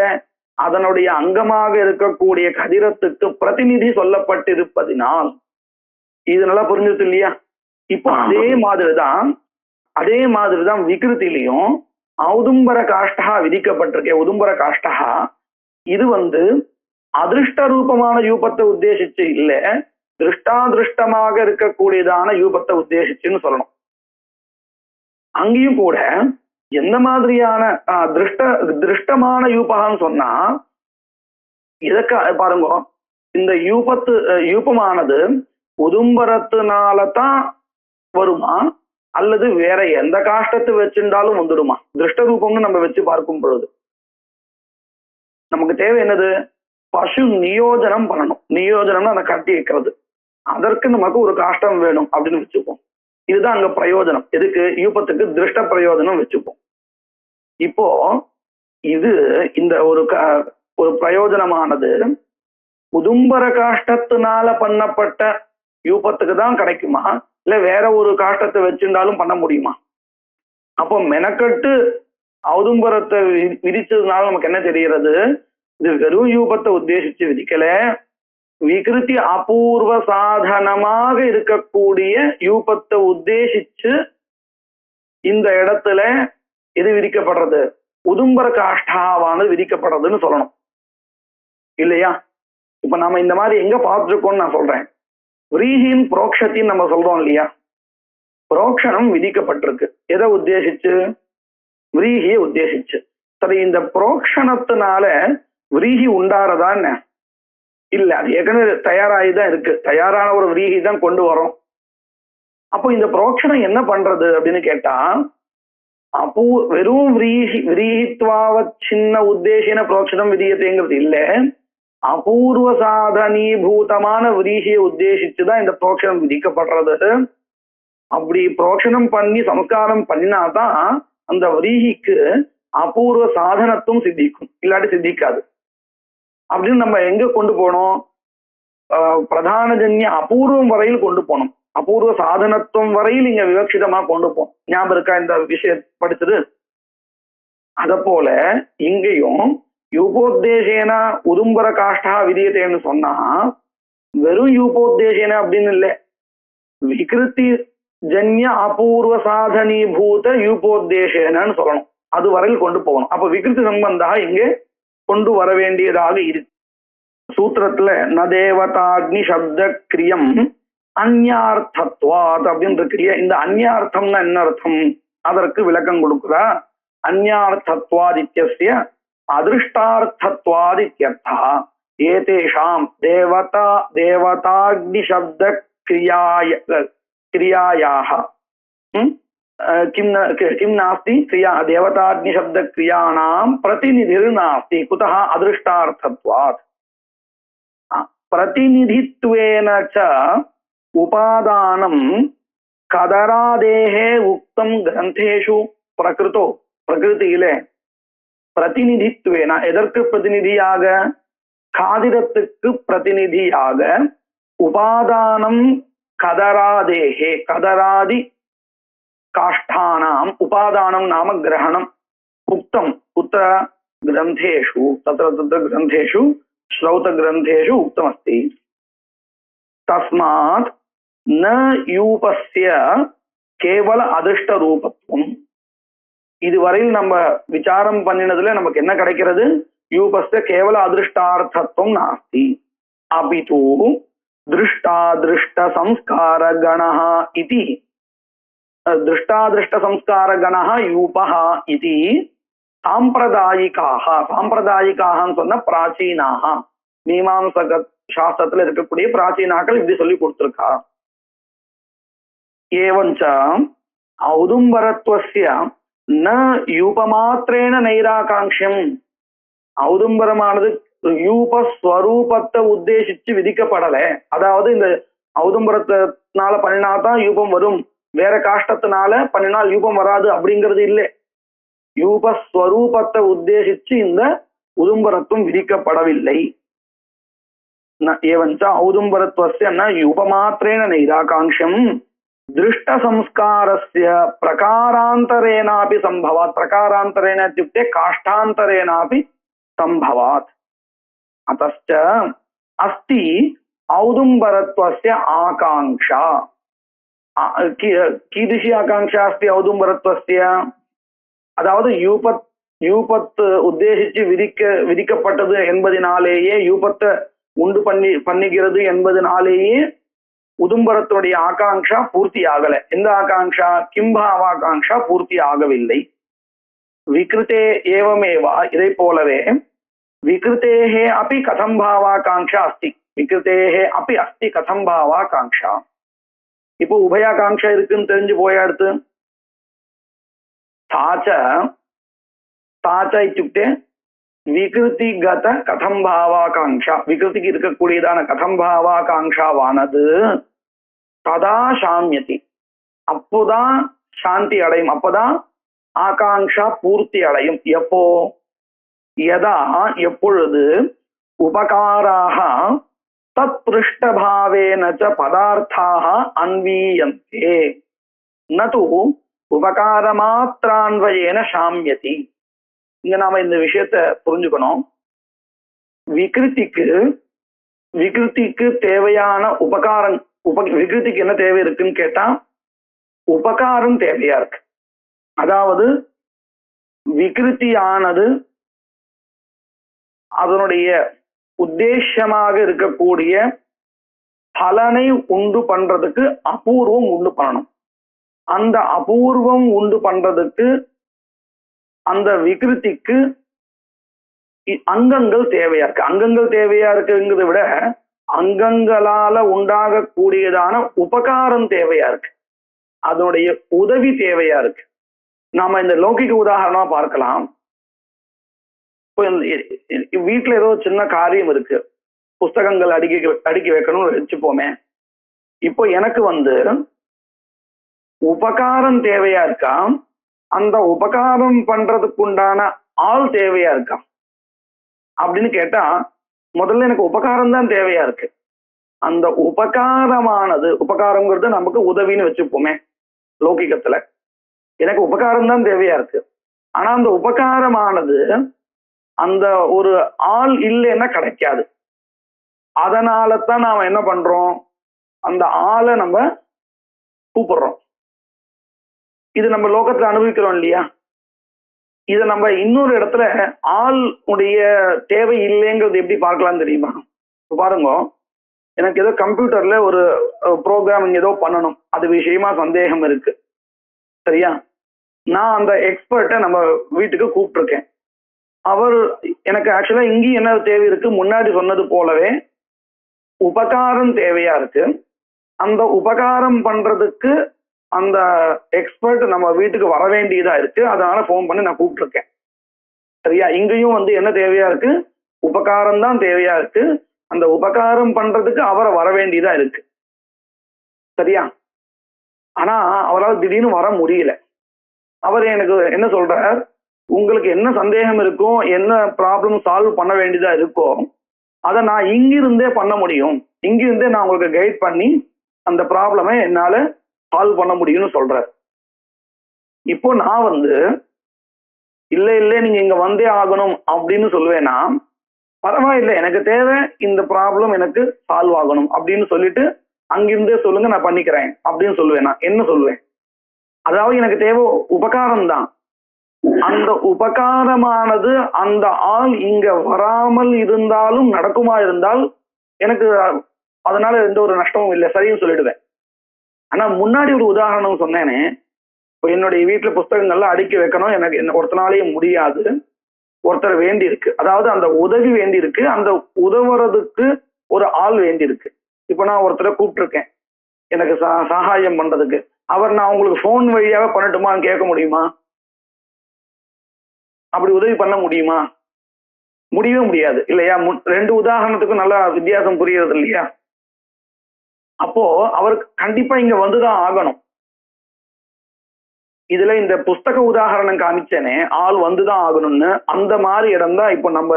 Speaker 2: அதனுடைய அங்கமாக இருக்கக்கூடிய கதிரத்துக்கு பிரதிநிதி சொல்லப்பட்டிருப்பதினால். இது நல்லா புரிஞ்சது இல்லையா. இப்போ அதே மாதிரிதான் விகிருத்திலையும் ஔதும்பர காஷ்டா விதிக்கப்பட்டிருக்கே. உதும்பர காஷ்டா இது அதிருஷ்ட ரூபமான யூபத்தை உத்தேசிச்சு இல்ல, திருஷ்டாதிருஷ்டமாக இருக்கக்கூடியதான யூபத்தை உத்தேசிச்சுன்னு சொல்லணும். அங்கேயும் கூட எந்த மாதிரியான திருஷ்டமான யூபகான்னு சொன்னா இதற்கு பாருங்க, இந்த யூபமானது உதும்பரத்தினாலதான் வருமா அல்லது வேற எந்த காஷ்டத்தை வச்சிருந்தாலும் வந்துடுமா? திருஷ்ட ரூபம்னு நம்ம வச்சு பார்க்கும் பொழுது நமக்கு தேவை என்னது, பசு நியோஜனம் பண்ணணும். நியோஜனம்னு அதை கட்டி வைக்கிறது, அதற்கு நமக்கு ஒரு காஷ்டம் வேணும் அப்படின்னு வச்சுப்போம். இதுதான் அங்க பிரயோஜனம். எதுக்கு, யூபத்துக்கு திருஷ்ட பிரயோஜனம் வச்சுப்போம். இப்போ இந்த ஒரு பிரயோஜனமானது உதும்பர காஷ்டத்தினால பண்ணப்பட்ட யூபத்துக்கு தான் கிடைக்குமா, இல்ல வேற ஒரு காஷ்டத்தை வச்சிருந்தாலும் பண்ண முடியுமா? அப்போ மெனக்கட்டு ஔதும்பரத்தை விதிச்சதுனால நமக்கு என்ன தெரிகிறது, இது வெறும் யூபத்தை உத்தேசிச்சு விதிக்கல, விகிருதி அபூர்வ சாதனமாக இருக்கக்கூடிய யூபத்தை உத்தேசிச்சு இந்த இடத்துல எது விதிக்கப்படுறது, உதும்பர காஷ்டாவானது விதிக்கப்படுறதுன்னு சொல்லணும் இல்லையா. இப்ப நம்ம இந்த மாதிரி எங்க பார்த்துருக்கோம்னு நான் சொல்றேன். விரீஹின் புரோக்ஷத்தின்னு நம்ம சொல்றோம் இல்லையா, புரோக்ஷணம் விதிக்கப்பட்டிருக்கு எதை உத்தேசிச்சு, விரீஹியை உத்தேசிச்சு. சரி, இந்த புரோக்ஷணத்தினால விரீஹி உண்டாறதா என்ன? இல்ல, அது ஏற்கனவே தயாராகிதான் இருக்கு, தயாரான ஒரு விரீஹி தான் கொண்டு வரோம். அப்போ இந்த புரோக்ஷணம் என்ன பண்றது அப்படின்னு கேட்டா, வெறும் விரீஹித்வாவச்சின்ன உத்தேசேன புரோக்ஷணம் விதியத்தைங்கிறது இல்ல, அபூர்வ சாதனீபூதமான விரீகியை உத்தேசிச்சுதான் இந்த புரோக்ஷணம் விதிக்கப்படுறது. அப்படி புரோக்ஷணம் பண்ணி சம்ஸ்காரம் பண்ணினாதான் அந்த விரீகிக்கு அபூர்வ சாதனத்துவம் சித்திக்கும், இல்லாட்டி சித்திக்காது. அப்படின்னு நம்ம எங்க கொண்டு போனோம்? பிரதானஜன்ய அபூர்வம் வரையில் கொண்டு போனோம். அபூர்வ சாதனத்துவம் வரையில் இங்க விவக்ஷிதமா கொண்டு போம். ஞாபகம் இருக்கா இந்த விஷயம் படிச்சது? அத போல இங்கேயும் யூபோத்தேசேன உதும்பர காஷ்டா விதியத்தைன்னு சொன்னா வெறும் யூபோத்தேசேன அப்படின்னு இல்லை, விகிருதி ஜன்ய அபூர்வ சாதனீபூத யூபோத்தேசேனன்னு சொல்லணும். அது வரையில் கொண்டு போகணும். அப்ப விகிருதி சம்பந்தா இங்கே கொண்டு வர வேண்டியதாக இருக்கு. சூத்திரத்துல ந தேவதாக்னி சப்த கிரியம் அந்யார்த்தத்வாத் அப்படின்னு கிரியா. இந்த அந்யார்த்தம்னா என்ன அர்த்தம்? அதற்கு விளக்கம் கொடுக்குறா. அந்யார்த்தத்வாதித்யஸ்ய அதிருஷ்டார்த்தத்வாதித்யர்த்தா ஏதேஷாம் தேவதாக்னி சப்த கிரியாயாः किं नास्ति क्रिया देवताग्निशब्दक्रियाणां प्रतिनिधिर्नास्ति कुतः अदृष्टार्थत्वात् प्रतिनिधित्वेन च उपादानं कदरादेः उक्तं ग्रन्थेषु प्रकृतो प्रकृतिயிலே प्रतिनिधित्वेन எதற்கு பிரதிநிதியாக? காதிரத்துக்கு பிரதிநிதியாக உபாதானம் கதராதேஹே கதராதி काष्ठानाम् उपादानं नाम ग्रहणम् उक्तम् कुत्र ग्रन्थेषु तत्र तत्र ग्रन्थेषु श्रौतग्रन्थेषु उक्तमस्ति. तस्मात् न यूपस्य केवल அதிருஷ்டரூபத்துவம். இதுவரையில் நம்ம விசாரம் பண்ணினதுல நமக்கு என்ன கிடைக்கிறது? யூபஸ்ய கேவல அதிருஷ்டார்த்தத்துவம் நாஸ்தி, அபிது திருஷ்டாதிருஷ்ட சம்ஸ்கார கணः இதி दृष्टादृष्ट संस्कार गणः यूपः इति சாம்பிரதாயிகாக. சாம்பிரதாயிகாகன்னு சொன்ன பிராச்சீனாக, மீமாம்சக சாஸ்திரத்துல இருக்கக்கூடிய பிராச்சீனாக்கள் இப்படி சொல்லி கொடுத்திருக்கா. ஏவஞ்ச ஔதும்பரத்வஸ்ய ந யூபமாத்திரேன நைராகாங்க்ஷ்யம். ஔதும்பரமானது யூபஸ்வரூபத்தை உத்தேசிச்சு விதிக்கப்படல. அதாவது இந்த ஔதும்பரத்தினால பண்ணினாதான் யூபம் வரும், வேற காஷ்டத்தினால பண்ணினால் யூபம் வராது அப்படிங்கிறது இல்லை. யூபஸ்வரூபத்தை உத்தேசிச்சு இந்த உதும்பரத்துவம் விதிக்கப்படவில்லை. ஏவஞ்ச ஔதும்பரத்வஸ்ய ந யூபமாத்திரேன நைராகாங்க்ஷ்யம் திருஷ்ட சம்ஸ்காரஸ்ய பிரகாராந்தரேனாபி சம்பவாத். பிரகாராந்தரேன இत्युक्ते காஷ்டாந்தரேனாபி சம்பவாத். அத்தச்ச அஸ்தி ஔதும்பரத்வஸ்ய ஆகாங்க்ஷா. कीदृशी आकांक्षा अस्ति औदुम्बरत्वस्य? அதாவது யூபத் உத்தேசிச்சு விதிக்கப்பட்டது என்பதனாலேயே, யூபத்தை உண்டு பண்ணுகிறது என்பதனாலேயே உதும்பரத்துடைய ஆகாங்ஷா பூர்த்தி ஆகல. எந்த ஆகாங்ஷா? கிம்பாவாகாங்ஷா பூர்த்தி ஆகவில்லை. விக்ருதே ஏவமேவா, இதை போலவே விக்ருதேஹே அப்பி கதம் பாவாகாங்ஷா அஸ்தி. விக்ருதேஹே அப்பி அஸ்தி கதம் பாவாகாங்ஷா. இப்போ உபயாகாங்ஷா இருக்குன்னு தெரிஞ்சு போயாடுத்து. தாச்ச இत्युक्ते விகிருதிகத கதம் பாவாகாங்ஷா. விகிருதிக்கு இருக்கக்கூடியதான கதம் பாவாகாங்ஷாவானது ததா சாமியதி, அப்போதான் சாந்தி அடையும், அப்போதான் ஆகாங்ஷா பூர்த்தி அடையும். எப்போ? யதா எப்பொழுது உபகாராக தத் பிருஷ்டபாவேன ச பதார்த்தாக அன்வீயந்தே நது உபகாரமாத்திரான்வயேன சாமியதி. இங்க நாம இந்த விஷயத்த புரிஞ்சுக்கணும். விகிருதிக்கு தேவையான உபகாரம், விகிருதிக்கு என்ன தேவை இருக்குன்னு கேட்டா உபகாரம் தேவையா இருக்கு. அதாவது விகிருதியானது அதனுடைய உத்தேசமாக இருக்கக்கூடிய பலனை உண்டு பண்றதுக்கு அபூர்வம் உண்டு பண்ணணும். அந்த அபூர்வம் உண்டு பண்றதுக்கு அந்த விகிருதிக்கு அங்கங்கள் தேவையா இருக்கு. அங்கங்கள் தேவையா இருக்குங்கிறத விட அங்கங்களால உண்டாகக்கூடியதான உபகாரம் தேவையா இருக்கு, அதனுடைய உதவி தேவையா இருக்கு. நாம இந்த லௌகிக உதாரணமா பார்க்கலாம். இப்போ வீட்டுல ஏதோ சின்ன காரியம் இருக்கு, புஸ்தகங்கள் அடுக்கி வைக்கணும்னு வச்சுப்போமே. இப்போ எனக்கு உபகாரம் தேவையா இருக்கா, அந்த உபகாரம் பண்றதுக்கு உண்டான ஆள் தேவையா இருக்கா அப்படின்னு கேட்டா, முதல்ல எனக்கு உபகாரம் தான் தேவையா இருக்கு. அந்த உபகாரமானது, உபகாரங்கிறது நமக்கு உதவின்னு வச்சுப்போமே லௌகிகத்துல, எனக்கு உபகாரம் தான் தேவையா இருக்கு. ஆனா அந்த உபகாரமானது அந்த ஒரு ஆள் இல்லைன்னா கிடைக்காது. அதனால தான் நாம என்ன பண்றோம், அந்த ஆளை நம்ம கூப்பிடுறோம். இது நம்ம லோகத்துல அனுபவிக்கிறோம் இல்லையா? இதை நம்ம இன்னொரு இடத்துல ஆள் உடைய தேவை இல்லைங்கிறது எப்படி பார்க்கலாம் தெரியுமா? பாருங்க, எனக்கு ஏதோ கம்ப்யூட்டர்ல ஒரு ப்ரோக்ராமிங் ஏதோ பண்ணணும், அது விஷயமா சந்தேகம் இருக்கு, சரியா? நான் அந்த எக்ஸ்பர்ட்டை நம்ம வீட்டுக்கு கூப்பிட்டுருக்கேன். அவர் எனக்கு ஆக்சுவலா இங்கேயும் என்ன தேவை இருக்கு, முன்னாடி சொன்னது போலவே உபகாரம் தேவையா இருக்கு. அந்த உபகாரம் பண்றதுக்கு அந்த எக்ஸ்பர்ட் நம்ம வீட்டுக்கு வர வேண்டியதா இருக்கு. அதனால போன் பண்ணி நான் கூப்பிட்டுருக்கேன், சரியா? இங்கேயும் என்ன தேவையா இருக்கு, உபகாரம் தான் தேவையா இருக்கு. அந்த உபகாரம் பண்றதுக்கு அவரை வர வேண்டியதா இருக்கு, சரியா? ஆனா அவரால் திடீர்னு வர முடியல. அவர் எனக்கு என்ன சொல்றார், உங்களுக்கு என்ன சந்தேகம் இருக்கும், என்ன ப்ராப்ளம் சால்வ் பண்ண வேண்டியதா இருக்கோ அதை நான் இங்கிருந்தே பண்ண முடியும், இங்கிருந்தே நான் உங்களுக்கு கைட் பண்ணி அந்த ப்ராப்ளமை என்னால சால்வ் பண்ண முடியும்னு சொல்றார். இப்போ நான் இல்லை நீங்க இங்க வந்தே ஆகணும் அப்படின்னு சொல்லுவேன்னா, பரவாயில்லை, எனக்கு தேவை இந்த ப்ராப்ளம் எனக்கு சால்வ் ஆகணும் அப்படின்னு சொல்லிட்டு அங்கிருந்தே சொல்லுங்க நான் பண்ணிக்கிறேன் அப்படின்னு சொல்லுவேன். நான் என்ன சொல்லுவேன், அதாவது எனக்கு தேவை உபகாரம் தான். அந்த உபகாரமானது அந்த ஆள் இங்க வராமல் இருந்தாலும் நடக்குமா இருந்தால் எனக்கு அதனால எந்த ஒரு நஷ்டமும் இல்லை, சரின்னு சொல்லிடுவேன். ஆனா முன்னாடி ஒரு உதாரணம் சொன்னேனே, இப்போ என்னுடைய வீட்டுல புஸ்தகங்கள்லாம் அடுக்கி வைக்கணும், எனக்கு ஒருத்தனாலேயே முடியாது, ஒருத்தர் வேண்டி இருக்கு, அதாவது அந்த உதவி வேண்டி இருக்கு, அந்த உதவுறதுக்கு ஒரு ஆள் வேண்டி இருக்கு. இப்போ நான் ஒருத்தரை கூப்பிட்டுருக்கேன் எனக்கு சகாயம் பண்றதுக்கு. அவர் நான் உங்களுக்கு போன் வழியாக பண்ணட்டுமான்னு கேட்க முடியுமா? அப்படி உதவி பண்ண முடியுமா? முடியவே முடியாது இல்லையா? ரெண்டு உதாரணத்துக்கும் நல்லா வித்தியாசம் புரியுறது இல்லையா? அப்போ அவருக்கு கண்டிப்பா இங்க வந்துதான் ஆகணும். இதுல இந்த புஸ்தக உதாரணம் காமிச்சேனே, ஆள் வந்துதான் ஆகணும்னு, அந்த மாதிரி இடம் தான் இப்போ நம்ம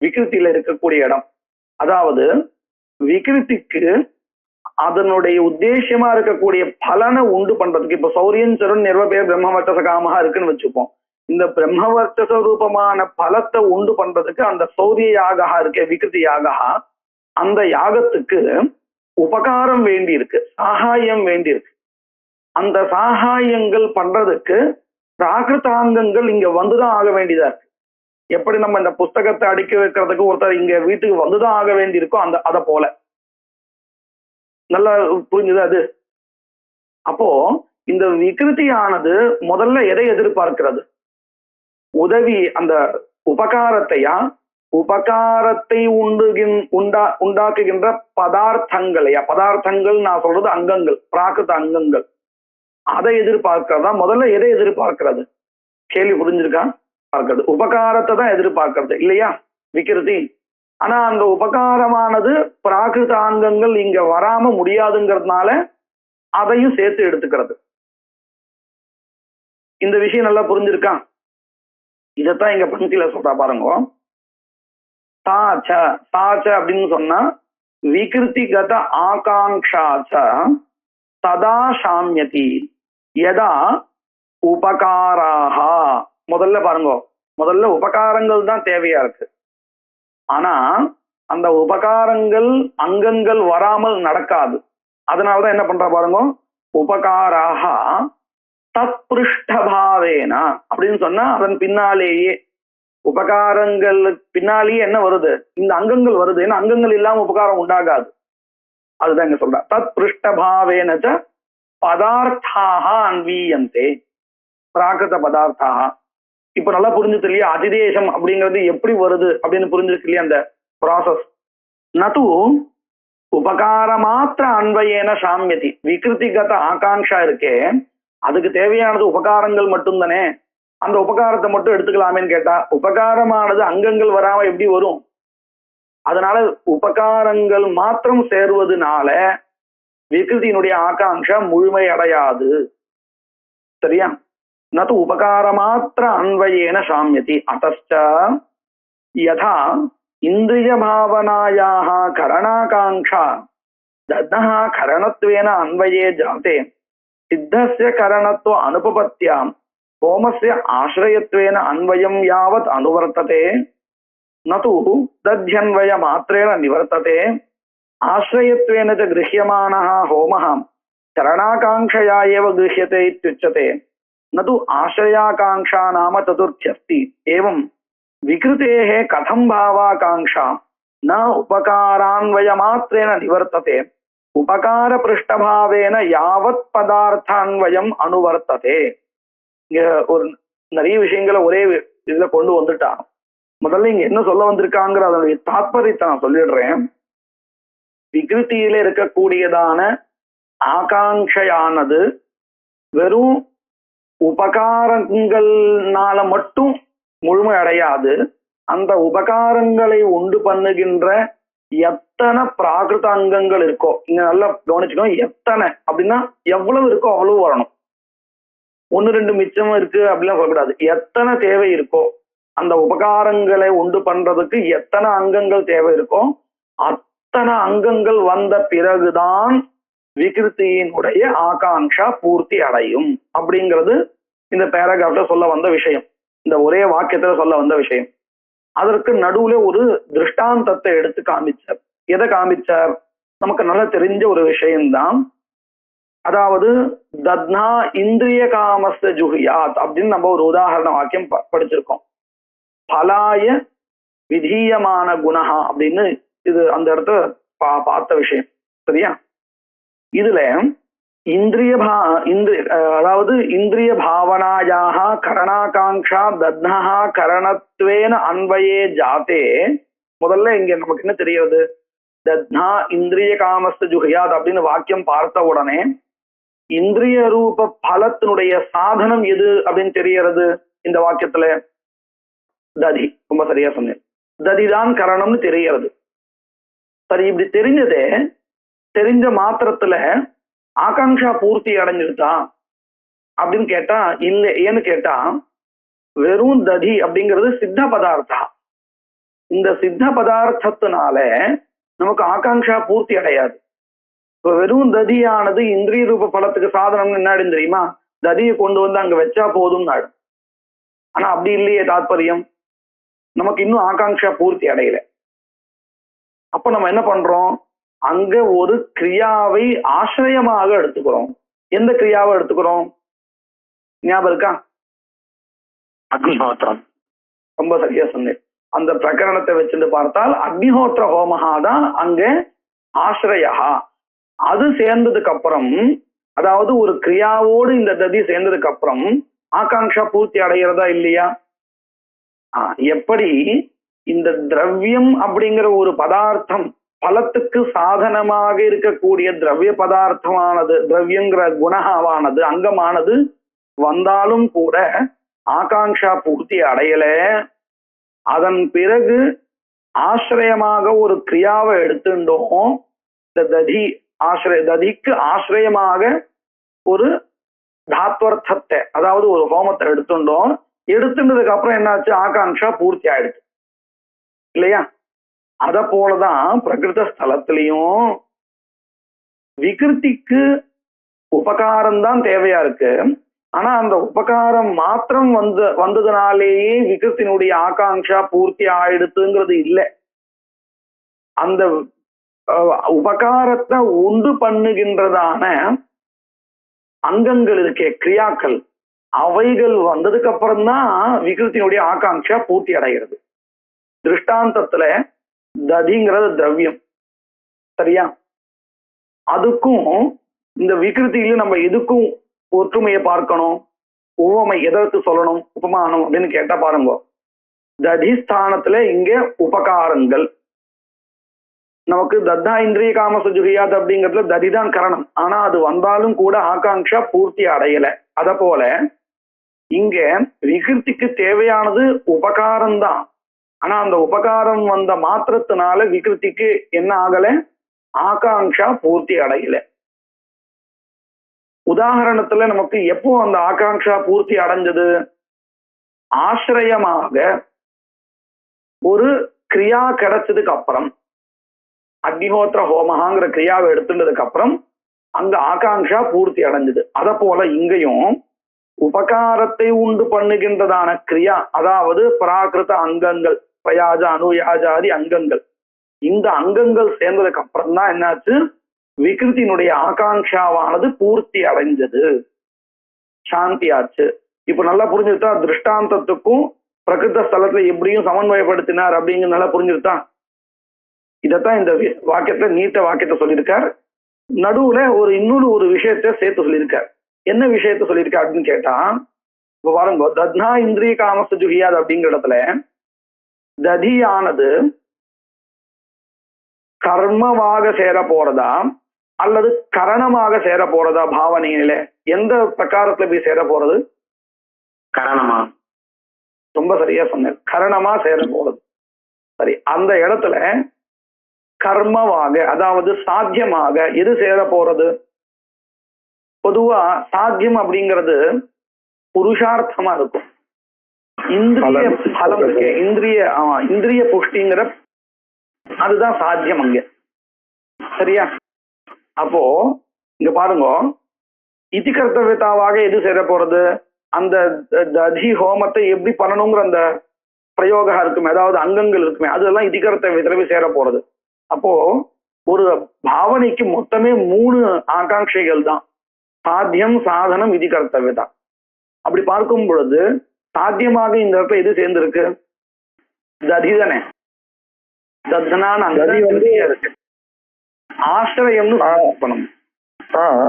Speaker 2: விகிருத்தியில இருக்கக்கூடிய இடம். அதாவது விகிருத்திக்கு அதனுடைய உத்தேசியமா இருக்கக்கூடிய பலனை உண்டு பண்றதுக்கு, இப்ப சௌரியன் சரண் நிர்வபேர் பிரம்மவர்த்தச காமஹா இருக்குன்னு வச்சுப்போம். இந்த பிரம்மவர்த்தச ரூபமான பலத்தை உண்டு பண்றதுக்கு அந்த சௌரிய யாகா இருக்க, விகிருதி யாகா, அந்த யாகத்துக்கு உபகாரம் வேண்டி இருக்கு, சாகாயம் வேண்டி இருக்கு. அந்த சாகாயங்கள் பண்றதுக்கு பிராகிருதாங்கங்கள் இங்க வந்துதான் ஆக வேண்டியதா இருக்கு. எப்படி நம்ம இந்த புஸ்தகத்தை அடுக்கி வைக்கிறதுக்கு ஒருத்தர் இங்க வீட்டுக்கு வந்துதான் ஆக வேண்டி இருக்கோ, அதை போல. நல்லா புரிஞ்சுது அது? அப்போ இந்த விகிருதியானது முதல்ல எதை எதிர்பார்க்கிறது? உதவி, அந்த உபகாரத்தையா, உபகாரத்தை உண்டாக்குகின்ற பதார்த்தங்களையா? பதார்த்தங்கள் நான் சொல்றது அங்கங்கள், பிராகிருத அங்கங்கள், அதை எதிர்பார்க்கிறதா? முதல்ல எதை எதிர்பார்க்கிறது? கேள்வி புரிஞ்சிருக்கா? பார்க்கிறது உபகாரத்தை தான் எதிர்பார்க்கறது இல்லையா விகிருதி. ஆனா அந்த உபகாரமானது பிராகிருத அங்கங்கள் இங்க வராம முடியாதுங்கிறதுனால அதையும் சேர்த்து எடுத்துக்கிறது. இந்த விஷயம் நல்லா புரிஞ்சிருக்கா? இதத்தான் இங்க பங்கில சொல்றா பாருங்க. சாச்ச சாச்ச அப்படின்னு சொன்னா விகிருதிகத ஆகாங்ஷாச்ச ததா சாமியதி யதா உபகாராஹா. முதல்ல பாருங்க, முதல்ல உபகாரங்கள் தான் தேவையா இருக்கு. ஆனா அந்த உபகாரங்கள் அங்கங்கள் வராமல் நடக்காது. அதனாலதான் என்ன பண்ற பாருங்க, உபகாராஹா தத் பிருஷ்டபாவேனா அப்படின்னு சொன்னா அதன் பின்னாலேயே, உபகாரங்களுக்கு பின்னாலேயே என்ன வருது, இந்த அங்கங்கள் வருது. ஏன்னா அங்கங்கள் இல்லாம உபகாரம் உண்டாகாது. அதுதான் இங்க சொல்ற தத் பிருஷ்டபாவேனச்ச பதார்த்தாக அன்வீயந்தே, பிராகிருத பதார்த்தாக. இப்ப நல்லா புரிஞ்சுது இல்லையா? அதிதேசம் அப்படிங்கிறது எப்படி வருது அப்படின்னு புரிஞ்சிருக்கு இல்லையா அந்த ப்ராசஸ்? நது உபகார மாத்திர அன்வயேன சாமியதி. விகிருதிகத ஆகாங்ஷா இருக்கே, அதுக்கு தேவையானது உபகாரங்கள் மட்டும்தானே, அந்த உபகாரத்தை மட்டும் எடுத்துக்கலாமேன்னு கேட்டா உபகாரமானது அங்கங்கள் வராம எப்படி வரும்? அதனால உபகாரங்கள் மாத்திரம் சேர்வதனால விகிருதியினுடைய ஆகாங்ஷா முழுமை அடையாது. சரியா? நது உபகாரமாத்திர அன்வயேன சாமியதி. அத்தச்ச யதா இந்திரிய பாவனாயாः கரணாகாங்ஷா தத்னः கரணத்வேன அன்வயே ஜாதே சித்தஸ்ய கரணத்வ அனுபபத்யாம் ஹோமஸ்ய ஆශ්‍රயத்வேன அன்வயம் யாவத் அனுவர்த்ததே நது தத்யன்வய மாத்ரேண நிவர்த்ததே ஆශ්‍රயத்வேன ச கிருஹ்யமானः ஹோமः கரணாகாங்ஷயா ஏவ கிருஹ்யதே இத்யுச்யதே நது ஆශ්‍රயாகாங்ஷா நாம சதுர்த்யஸ்தி. ஏவம் விகிருதேஹ கதம் பாவாகாங்ஷா ந உபகாரான்வய மாத்ரேண நிவர்த்ததே உபகார பிருஷ்டபாவேன யாவத் பதார்த்தான்வயம் அனுவர்த்ததே. இங்க ஒரு நிறைய விஷயங்களை ஒரே இதுல கொண்டு வந்துட்டாங்க. முதல்ல இங்க என்ன சொல்ல வந்திருக்காங்கிற அதனுடைய தாத்பரியத்தை நான் சொல்லிடுறேன். விகிருத்தியில இருக்கக்கூடியதான ஆகாங்ஷையானது வெறும் உபகாரங்கள்னால மட்டும் முழுமை அடையாது. அந்த உபகாரங்களை உண்டு பண்ணுகின்ற எத்தனை பிராகிருத அங்கங்கள் இருக்கோ, இங்க நல்லா கவனிச்சுக்கணும், எத்தனை அப்படின்னா எவ்வளவு இருக்கோ அவ்வளவு வரணும். 1-2 மிச்சம் இருக்கு அப்படிலாம் சொல்லக்கூடாது. எத்தனை தேவை இருக்கோ, அந்த உபகாரங்களை உண்டு பண்றதுக்கு எத்தனை அங்கங்கள் தேவை இருக்கோ அத்தனை அங்கங்கள் வந்த பிறகுதான் விகிருத்தியினுடைய ஆகாங்ஷா பூர்த்தி அடையும் அப்படிங்கிறது இந்த பேராகிராஃப்ல சொல்ல வந்த விஷயம், இந்த ஒரே வாக்கியத்துல சொல்ல வந்த விஷயம். அதற்கு நடுவுல ஒரு திருஷ்டாந்தத்தை எடுத்து காமிச்சார். எதை காமிச்சார்? நமக்கு நல்லா தெரிஞ்ச ஒரு விஷயம்தான். அதாவது தத்னா இந்திரிய காமஸ்ய ஜுஹியாத் அப்படின்னு நம்ம ஒரு உதாரண வாக்கியம் படிச்சிருக்கோம். பலாய விதீயமான குணஹா அப்படின்னு இது அந்த இடத்த பார்த்த விஷயம். சரியா? இதுல அதாவது இந்திரிய பாவனாயாக கரணாகாங்ஷா தத்னஹா கரணத்வேன அன்வயே ஜாதே. முதல்ல இங்க நமக்கு என்ன தெரியாது? தத்னா இந்திரிய காமஸ்ய ஜுஹியாத் அப்படின்னு வாக்கியம் பார்த்த உடனே இந்திரிய ரூப பலத்தினுடைய சாதனம் எது அப்படின்னு தெரியறது இந்த வாக்கியத்துல. ததி. ரொம்ப சரியா சொன்னேன். ததிதான் கரணம்னு தெரியறது. சரி, இப்படி தெரிஞ்ச மாத்திரத்துல ஆகாங்ஷா பூர்த்தி அடைஞ்சிருதா அப்படின்னு கேட்டா இல்ல. ஏன்னு கேட்டா வெறும் ததி அப்படிங்கிறது சித்த பதார்த்தா. இந்த சித்த பதார்த்தத்தினால நமக்கு ஆகாங்ஷா பூர்த்தி அடையாது. இப்ப வெறும் ததியானது இந்திரிய ரூப பலத்துக்கு சாதனம்னு என்ன தெரியுமா? ததியை கொண்டு வந்து அங்க வச்சா போதும் நாடு. ஆனா அப்படி இல்லையே தாத்பரியம். நமக்கு இன்னும் ஆகாங்ஷா பூர்த்தி அடையல. அப்ப நம்ம என்ன பண்றோம்? அங்க ஒரு கிரியாவை ஆශ්‍රயமாக எடுத்துக்கிறோம். எந்த கிரியாவை எடுத்துக்கிறோம்? ஞாபகம் இருக்கா? அக்னிஹோத்திரம். ரொம்ப சரியா சொன்னேன். அந்த பிரகரணத்தை வச்சுட்டு பார்த்தால் அக்னிஹோத்திர ஹோமஹா தான் அங்க ஆශ්‍රயா. அது சேர்ந்ததுக்கு அப்புறம், அதாவது ஒரு கிரியாவோடு இந்த ததி சேர்ந்ததுக்கு அப்புறம் ஆகாங்ஷா பூர்த்தி அடைகிறதா இல்லையா? எப்படி இந்த திரவியம் அப்படிங்கிற ஒரு பதார்த்தம் பலத்துக்கு சாதனமாக இருக்கக்கூடிய திரவிய பதார்த்தமானது, திரவியங்கிற குணமானது அங்கமானது வந்தாலும் கூட ஆகாங்ஷா பூர்த்தி அடையல. அதன் பிறகு ஆශ්‍රயமாக ஒரு கிரியாவை எடுத்துட்டோம். இந்த ததிக்கு ஆශ්‍රயமாக ஒரு தாத்வர்த்தத்தை, அதாவது ஒரு ஹோமத்தை எடுத்துட்டோம். எடுத்துட்டதுக்கு அப்புறம் என்னாச்சு? ஆகாங்ஷா பூர்த்தி ஆயிடுச்சு இல்லையா? அத போலதான் பிரகிருத ஸ்தலத்திலையும் விகிருத்திக்கு உபகாரம் தான் தேவையா இருக்கு. ஆனா அந்த உபகாரம் மாத்திரம் வந்ததுனாலேயே விகிருத்தினுடைய ஆகாங்ஷா பூர்த்தி ஆயிடுத்துங்கிறது இல்லை. அந்த உபகாரத்தை உண்டு பண்ணுகின்றதான அங்கங்கள் இருக்கே, கிரியாக்கள், அவைகள் வந்ததுக்கு அப்புறம் தான் விகிருத்தினுடைய ஆகாங்ஷா பூர்த்தி அடைகிறது. திருஷ்டாந்தத்துல ததிங்கிறது திரவியம். சரியா? அதுக்கும் இந்த விகிருத்தியில நம்ம எதுக்கும் ஒற்றுமையை பார்க்கணும், உவமை எதற்கு சொல்லணும், உபமானம் அப்படின்னு கேட்டா பாருங்க. ததி ஸ்தானத்துல இங்க உபகாரங்கள், நமக்கு தத்தா இந்திரிய காமச ஜுகியாத் அப்படிங்கிறதுல ததிதான் கரணம். ஆனா அது வந்தாலும் கூட ஆகாங்ஷா பூர்த்தி அடையல. அத போல இங்க விகிருத்திக்கு தேவையானது உபகாரம் தான். ஆனா அந்த உபகாரம் வந்த மாத்திரத்தினால விகிருத்திக்கு என்ன ஆகல, ஆகாங்ஷா பூர்த்தி அடையல. உதாரணத்துல நமக்கு எப்போ அந்த ஆகாங்ஷா பூர்த்தி அடைஞ்சது, ஆசிரியமாக ஒரு கிரியா கிடைச்சதுக்கு அப்புறம், அக்னிஹோத்திர ஹோமஹாங்கிற கிரியாவை எடுத்துட்டதுக்கு அப்புறம் அங்க ஆகாங்ஷா பூர்த்தி அடைஞ்சது. அத போல இங்கேயும் உபகாரத்தை உண்டு பண்ணுகின்றதான கிரியா, அதாவது பிராகிருத அங்கங்கள், பிரயாஜ அனுயாஜாதி அங்கங்கள், இந்த அங்கங்கள் சேர்ந்ததுக்கு அப்புறம் தான் என்னாச்சு, விகிருத்தினுடைய ஆகாங்ஷாவானது பூர்த்தி அடைஞ்சது, சாந்தி ஆச்சு. இப்ப நல்லா புரிஞ்சுட்டா திருஷ்டாந்தத்துக்கும் பிரகிருத ஸ்தலத்துல எப்படியும் சமன்வயப்படுத்தினார் அப்படிங்கிறது நல்லா புரிஞ்சுட்டா. இதத்தான் இந்த வாக்கியத்துல நீட்ட வாக்கியத்தை சொல்லியிருக்கார். நடுவுல இன்னொரு ஒரு விஷயத்த சேர்த்து சொல்லியிருக்கார். என்ன விஷயத்த சொல்லியிருக்கார் அப்படின்னு கேட்டா, இப்ப பாருங்க, தத்னா இந்திரிய காமச ஜுகியாத் அப்படிங்கிற இடத்துல ததியானது கர்மமாக சேர போறதா அல்லது கரணமாக சேர போறதா, பாவனையில எந்த பிரகாரத்துல போய் சேர போறது,
Speaker 3: கரணமா.
Speaker 2: ரொம்ப சரியா சொன்னேன், கரணமா சேர போறது. சரி, அந்த இடத்துல கர்மமாக, அதாவது சாத்தியமாக எது சேர போறது? பொதுவா சாத்தியம் அப்படிங்கிறது புருஷார்த்தமா இருக்கும். இந்திரிய பலம் இருக்கு, இந்திரிய புஷ்டிங்கிற அதுதான் சாத்தியம் அங்க. சரியா? அப்போ இங்க பாருங்க, இதி கர்த்தவியதாவாக எது சேர போறது, அந்த ததி ஹோமத்தை எப்படி பண்ணணுங்கிற அந்த பிரயோகம் இருக்குமே, அதாவது அங்கங்கள் இருக்குமே, அதெல்லாம் இதி கர்த்தவியத்துல போய் சேர போறது. அப்போ ஒரு பாவனைக்கு மொத்தமே 3 ஆகாங்ஷைகள் தான், சாத்தியம், சாதனம், விதி கர்த்தவியதா. அப்படி பார்க்கும் பொழுது சாத்தியமாக இந்த இடத்துல எது சேர்ந்திருக்கு, ததி தானே. தத்தனான அங்க இருக்கு, ஆசிரியம்னு பண்ணணும்.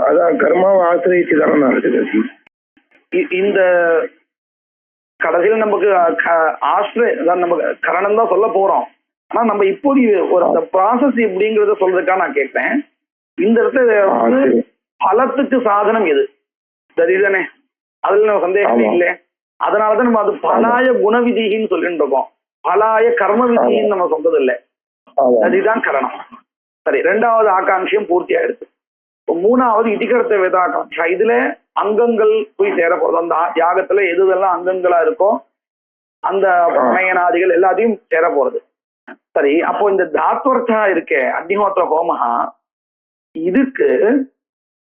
Speaker 3: அதான் கர்மாவை ஆசிரியச்சு தானே இருக்குது.
Speaker 2: இந்த கடைசியில் நமக்கு நம்ம கரணம் தான் சொல்ல போறோம். ஆனா நம்ம இப்போது ஒரு அந்த ப்ராசஸ் எப்படிங்கிறத சொல்றதுக்காக நான் கேட்பேன். இந்த இடத்துல பலத்துக்கு சாதனம் எது, சரிதானே? அதுல நம்ம சந்தேகம் இல்லை. அதனாலதான் நம்ம அது பலாய குணவிதின்னு சொல்லிட்டு இருக்கோம், பலாய கர்ம விதின்னு நம்ம சொல்றது இல்லை. அதுதான் கரணம். சரி, 2வது ஆகாங்ஷியம் பூர்த்தி ஆயிடுச்சு. 3வது இதிகர்த்த வேதாகாங்ஷா. இதுல அங்கங்கள் போய் சேர போறது. அந்த யாகத்துல எதுதெல்லாம் அங்கங்களா இருக்கோ அந்த நயனாதிகள் எல்லாத்தையும் சேர போறது. சரி, அப்போ இந்த தாத்வர்த்தா இருக்கே, அக்னிஹோத்திர ஹோமஹா, இதுக்கு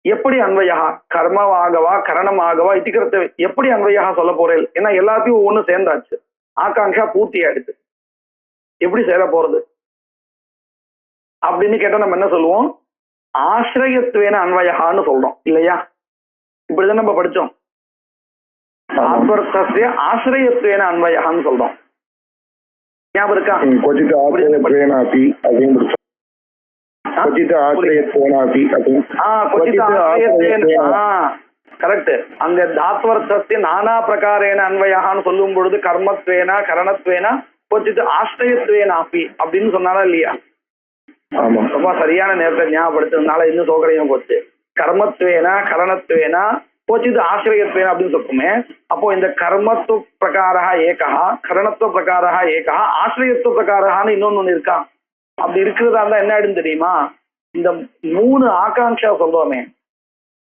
Speaker 2: எப்படி அன்வயா, கர்மவாகவா கரணமாகவா இதிகர்த்த எப்படி அன்வயா சொல்ல போறேன்? ஏன்னா எல்லாத்தையும் ஒண்ணு சேர்ந்தாச்சு, ஆகாங்ஷா பூர்த்தி ஆயிடுச்சு, எப்படி சேர போறது அப்படின்னு கேட்டா நம்ம என்ன சொல்லுவோம், ஆசிரியத்துவேன அன்வயான்னு சொல்றோம் இல்லையா? இப்படிதான் நம்ம படிச்சோம், ஆசிரியத்துவேன அன்வயான்னு சொல்றோம். ஞாபகம் இருக்கா? கரெக்ட். அங்க தாத்வர்த்தஸ்ய நானா பிரகாரேன அன்வயான்னு சொல்லும் பொழுது கர்மத்வேனா கரணத்வேனா கொச்சித்து ஆசிரியத்வேனாபி அப்படின்னு சொன்னாலும் இல்லையா? ரொம்ப சரியான நேரத்தை ஞாபகப்படுத்துறதுனால இன்னும் சோகரையும் போச்சு. கர்மத்வேனா கரணத்வேனா கொச்சித்து ஆசிரியத்வேனா அப்படின்னு சொல்லுமே. அப்போ இந்த கர்மத்துவ பிரகாரா ஏகா, கரணத்துவ பிரகாரா ஏகா, ஆசிரியத்துவ பிரகாரான்னு இன்னொன்னு இருக்கா? அப்படி இருக்கிறதா இருந்தா என்ன ஆயிடும் தெரியுமா? இந்த 3 ஆகாங்ஷா சொல்றோமே,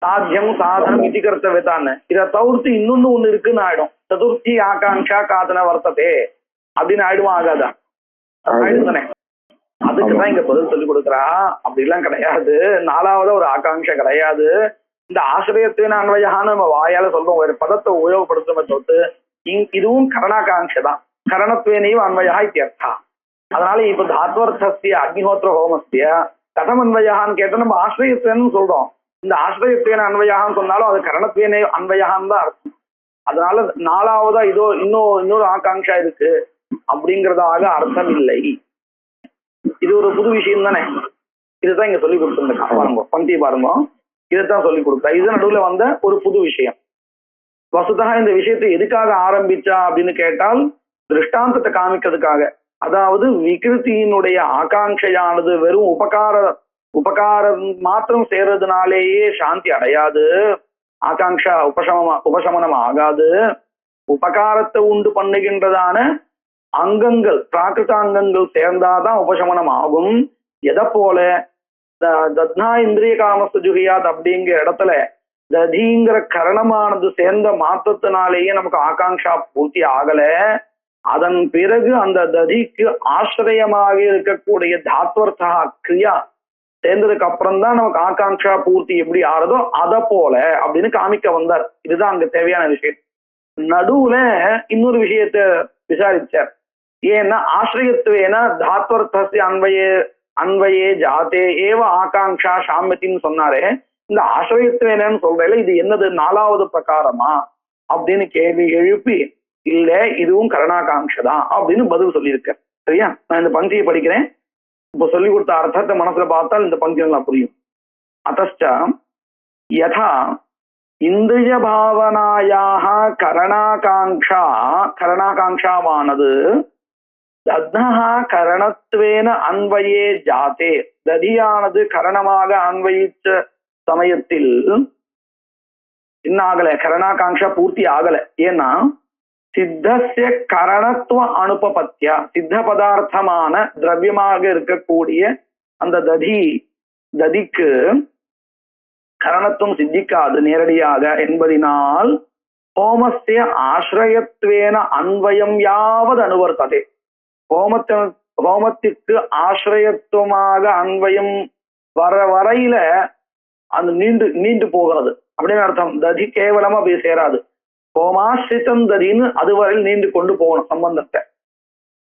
Speaker 2: சாத்தியம், சாதனம், இதி கர்த்தவியதான்னு, இதை தவிர்த்து இன்னொன்னு ஒண்ணு இருக்குன்னு ஆயிடும். சதுர்த்தி ஆகாங்ஷா காதன வர்த்ததே அப்படின்னு ஆயிடுமா? ஆகாதா? ஆயிடும் தானே. அதுக்குதான் இங்க பதில் சொல்லி கொடுக்குறா. அப்படி எல்லாம் கிடையாது, 4வது ஒரு ஆகாங்ஷா கிடையாது. இந்த ஆசிரியத்தின் அன்வயான்னு நம்ம வாயால சொல்றோம், ஒரு பதத்தை உபயோகப்படுத்துறோமே தவிர்த்து இதுவும் கரணாகாங்ஷை தான். கரணத்வேனையும் அன்வயா இத்தியர்த்தா. அதனால இப்ப தாத்வர்த்தஸ்ய அக்னிஹோத்திர ஹோமஸ்ய கதம் அன்வயான்னு கேட்டா நம்ம ஆசிரியத்துவன்னு சொல்றோம். இந்த ஆசிரியத்துவேன அன்வயான்னு சொன்னாலும் அது கரணத்வேனே அன்வயான்னு தான் அர்த்தம். அதனால 4வதா இன்னொரு ஆகாங்ஷா இருக்கு அப்படிங்கிறதாக அர்த்தம் இல்லை. இது ஒரு புது விஷயம் தானே. இதுதான் இங்க சொல்லி கொடுத்துருந்தேன். பாருங்க, பந்தி பாருங்க, இதைத்தான் சொல்லி கொடுத்தா. இது நடுவுல வந்த ஒரு புது விஷயம். வசுதா இந்த விஷயத்தை எதுக்காக ஆரம்பிச்சா அப்படின்னு கேட்டால் திருஷ்டாந்தத்தை காமிக்கிறதுக்காக. அதாவது விகிருத்தியினுடைய ஆகாங்கையானது வெறும் உபகாரம் மாத்திரம் செய்யறதுனாலேயே சாந்தி அடையாது, ஆகாங்ஷா உபசமனம் ஆகாது. உபகாரத்தை உண்டு பண்ணுகின்றதான அங்கங்கள், பிராகிருத அங்கங்கள் சேர்ந்தாதான் உபசமனம் ஆகும். எதை போல தத்னா இந்திரிய காமஸ்து ஜுகியாத் அப்படிங்கிற இடத்துல ததிங்கிற கரணமானது சேர்ந்த மாற்றத்தினாலேயே நமக்கு ஆகாங்ஷா பூர்த்தி ஆகல. அதன் பிறகு அந்த ததிக்கு ஆசிரியமாக இருக்கக்கூடிய தாத்வர்த்தா கிரியா சேர்ந்ததுக்கு அப்புறம் தான் நமக்கு ஆகாங்ஷா பூர்த்தி எப்படி ஆறதோ அதை போல அப்படின்னு காமிக்க வந்தார். இதுதான் அங்க தேவையான விஷயம். நடுவுல இன்னொரு விஷயத்த விசாரிச்சார். ஏன்னா ஆசிரியத்துவேன தாத்வர்த்தஸ்ய அன்வயே ஜாத்தே ஏவ ஆகாங்ஷா சாமியத்தின்னு சொன்னாரே, இந்த ஆசிரியத்துவேனன்னு சொல்றேன், இது என்னது 4வது பிரகாரமா அப்படின்னு கேள்வி எழுப்பி, இல்ல இதுவும் கரணாகாங்ஷதான் அப்படின்னு பதில் சொல்லியிருக்க. சரியா? நான் இந்த பந்தியை படிக்கிறேன். இப்ப சொல்லி கொடுத்த அர்த்தத்தை மனசுல பார்த்தால் இந்த பந்தி நல்லா புரியும். அத்தச்ச யதா இந்திரிய பாவனாயாக கரணாகாங்ஷாவானது தத்னஹா கரணத்துவேன அன்வயே ஜாத்தே, ததியானது கரணமாக அன்வயிச்ச சமயத்தில் என்ன ஆகல, கரணாகாங்ஷா பூர்த்தி ஆகல. ஏன்னா சித்தஸ்ய கரணத்துவ அனுபபத்தியா, சித்த பதார்த்தமான திரவியமாக இருக்கக்கூடிய அந்த ததிக்கு கரணத்துவம் சித்திக்காது நேரடியாக என்பதினால் ஹோமஸ்ய ஆசிரியத்துவேன அன்வயம் யாவது அனுவர்த்ததே, ஹோமத்திற்கு ஆசிரியத்துவமாக அன்வயம் வரையில அந்த நீண்டு போகிறது அப்படின்னு அர்த்தம். ததி கேவலமா போய் சேராது. ஹோமாஸ்ரிதம் ததின்னு அதுவரையில் நீண்டு கொண்டு போகணும் சம்பந்தத்தை.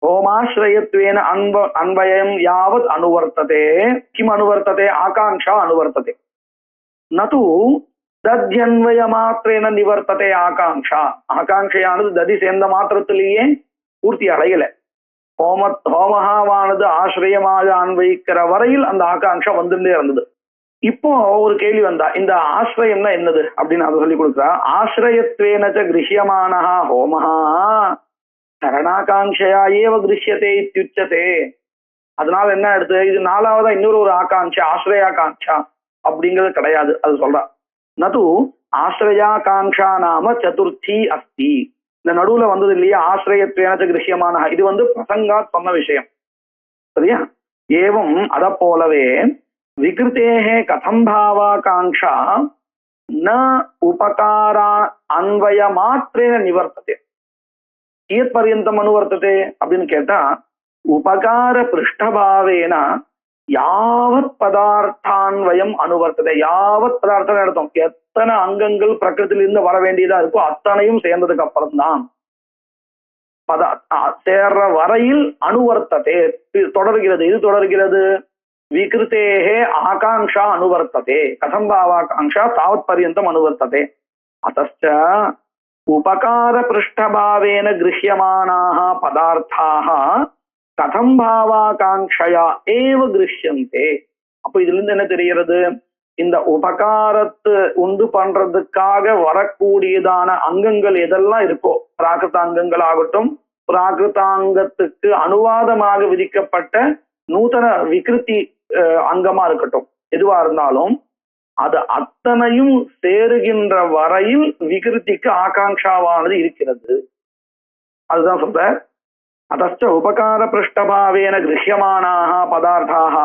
Speaker 2: ஹோமாஸ்ரயத்வேன அன்வயம் யாவத் அனுவர்த்ததே. கிம் அனுவர்த்ததே? ஆகாங்ஷா அனுவர்த்ததே. நது தத்யன்வய மாத்திரேன நிவர்த்ததே ஆகாங்ஷா. ஆகாங்ஷையானது ததி சேர்ந்த மாத்திரத்திலேயே பூர்த்தி அடையல. ஹோமஹாவானது ஆசிரியமாக அன்வயிக்கிற வரையில் அந்த ஆகாங்ஷா வந்துட்டே இருந்தது. இப்போ ஒரு கேள்வி வந்தா, இந்த ஆசிரியம்னா என்னது அப்படின்னு அதை சொல்லி கொடுக்குறா. ஆசிரியத்வேனச்ச கிருஷ்யமானஹா ஹோமஹா கரணாகாங்ஷையா ஏவ கிருஷ்யதே இத்யுச்சதே. அதனால என்ன எடுத்து, இது 4வதா இன்னொரு ஒரு ஆகாங்ஷா ஆசிரியாகாங்ஷா அப்படிங்கிறது கிடையாது. அது சொல்றா. நது ஆசிரியாகாங்ஷா நாம சதுர்த்தி அஸ்தி. இந்த நடுவுல வந்தது இல்லையா ஆசிரியத்வேனச்ச கிருஷ்யமானஹா, இது பிரசங்கா சொன்ன விஷயம். சரியா? ஏவம் அத போலவே விகிருத்தேஹே கதம் பாவாகாங்ஷா ந உபகாரா அன்வய மாத்திரேன நிவர்த்ததே. கியத் பர்யந்தம் அனுவர்த்ததே அப்படின்னு கேட்டா, உபகார பிருஷ்டபாவேன யாவத் பதார்த்தான்வயம் அனுவர்த்ததே. யாவத் பதார்த்தம் நடத்தும், எத்தனை அங்கங்கள் பிரகிருத்திலிருந்து வர வேண்டியதா இருக்கோ அத்தனையும் சேர்ந்ததுக்கு அப்புறம் தான் சேர்ற வரையில் அனுவர்த்ததே தொடர்கிறது. இது தொடர்கிறது. விகிருத்தேஹே ஆகாங்ஷா அனுவர்த்ததே. கதம் பாவாகாங்ஷா தாவத் பர்யந்தம் அனுவர்த்ததே. அத்தச்ச உபகார பிருஷ்டபாவேன கிருஹ்யமானாः பதார்த்தாः கதம் பாவாகாங்ஷயா ஏவ கிருஷ்யந்தே. அப்ப இதுல இருந்து என்ன தெரிகிறது, இந்த உபகாரத்தை உண்டு பண்றதுக்காக வரக்கூடியதான அங்கங்கள் எதெல்லாம் இருக்கோ, பிராகிருதாங்கங்கள் ஆகட்டும், பிராகிருதாங்கத்துக்கு அனுவாதமாக விதிக்கப்பட்ட நூதன விகிருதி அங்கமா இருக்கட்டும், எதுவா இருந்தாலும் அது அத்தனையும் சேருகின்ற வரையில் விகிருதிக்கு ஆகாங்ஷாவானது இருக்கிறது. அதுதான் சொல்ற. அதச்ச உபகார பிருஷ்டபாவேன கிருஹ்யமானாः பதார்த்தாः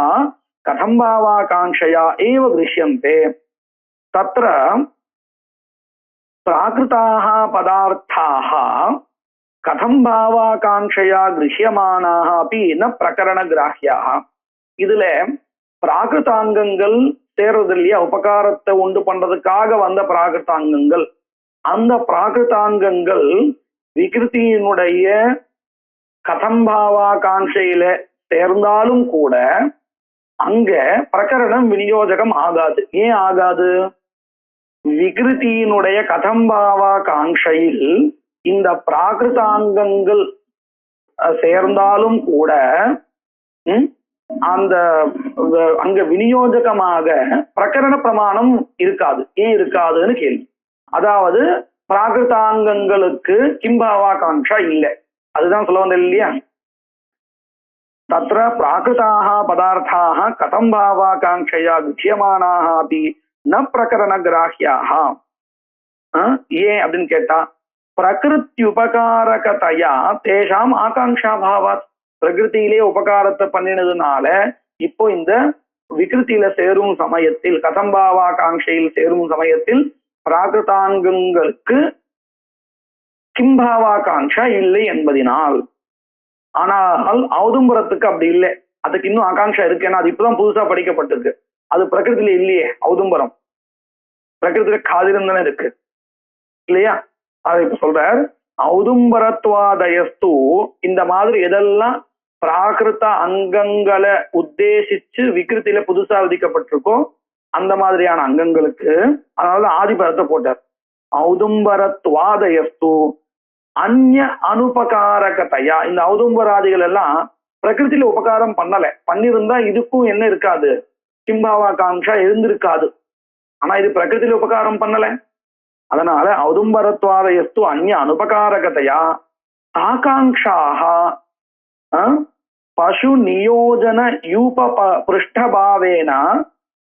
Speaker 2: கதம் பாவாகாங்ஷயா ஏவ கிருஷ்யந்தே. தத்ர பிராகிருதாः பதார்த்தாः கதம் பாவாகாங்ஷயா கிருஹ்யமானாः அப்படி ந பிரகரண கிராஹ்யாः. இதுல பிராகிருதாங்கங்கள் சேர்றது இல்லையா, உபகாரத்தை உண்டு பண்றதுக்காக வந்த பிராகிருதாங்கங்கள், அந்த பிராகிருதாங்கங்கள் விகிருத்தியினுடைய கதம்பாவாகாங்ஷையில சேர்ந்தாலும் கூட அங்க பிரகரணம் விநியோஜகம் ஆகாது. ஏன் ஆகாது? விகிருத்தியினுடைய கதம்பாவாகாங்ஷையில் இந்த பிராகிருதாங்கங்கள் சேர்ந்தாலும் கூட அந்த அங்க விநியோஜகமாக பிரகரண பிரமாணம் இருக்காது. ஏன் இருக்காதுன்னு கேள்வி. அதாவது பிராகிருதாங்கங்களுக்கு கிம்பாவாகாங்ஷா இல்லை. அதுதான் சொல்ல வந்த இல்லையா. தத்ர பிராகிருதாக பதார்த்தாக கதம் பாவாகாங்கையா வித்தியமானாக அப்படி ந பிரகரண கிராஹ்யாக. ஏன் அப்படின்னு கேட்டா பிரகிருத்யுபகாரகதையா தேஷாம் ஆகாங்ஷா பாவாத். பிரகிருத்திலே உபகாரத்தை பண்ணினதுனால இப்போ இந்த விகிருத்தியில சேரும் சமயத்தில் கதம்பாவாகாங்கையில் சேரும் சமயத்தில் பிராகிருதாங்கங்களுக்கு கிம்பாவாகாங்ஷா இல்லை என்பதினால். ஆனால் ஔதும்பரத்துக்கு அப்படி இல்லை, அதுக்கு இன்னும் ஆகாங்ஷா இருக்கு. ஏன்னா அது இப்பதான் புதுசா படிக்கப்பட்டிருக்கு. அது பிரகிருத்தில இல்லையே. ஔதும்பரம் பிரகிருத்தில காதிரம் தானே இருக்கு இல்லையா? அதை இப்ப சொல்றார். ஔதும்பரத்வாதயஸ்து இந்த மாதிரி எதெல்லாம் பிராகிருத அங்கங்களை உத்தேசிச்சு விகிருத்தில புதுசா விதிக்கப்பட்டிருக்கோ அந்த மாதிரியான அங்கங்களுக்கு அதனால ஆதிபதத்தை போட்டார். ஔதும்பரத்வாதயஸ்து அந்நிய அனுபகாரகதையா. இந்த ஔதும்பராதிகள் எல்லாம் பிரகிருத்தில உபகாரம் பண்ணல. பண்ணிருந்தா இதுக்கும் என்ன இருக்காது, கிம்பாவாகாங்ஷா இருந்திருக்காது. ஆனா இது பிரகிருத்தில உபகாரம் பண்ணல. அதனால ஔதும்பரத்வாதயஸ்து அந்நிய அனுபகாரகதையா ஆகாங்ஷாக பசு நியோஜன யூப பிருஷ்டபாவேன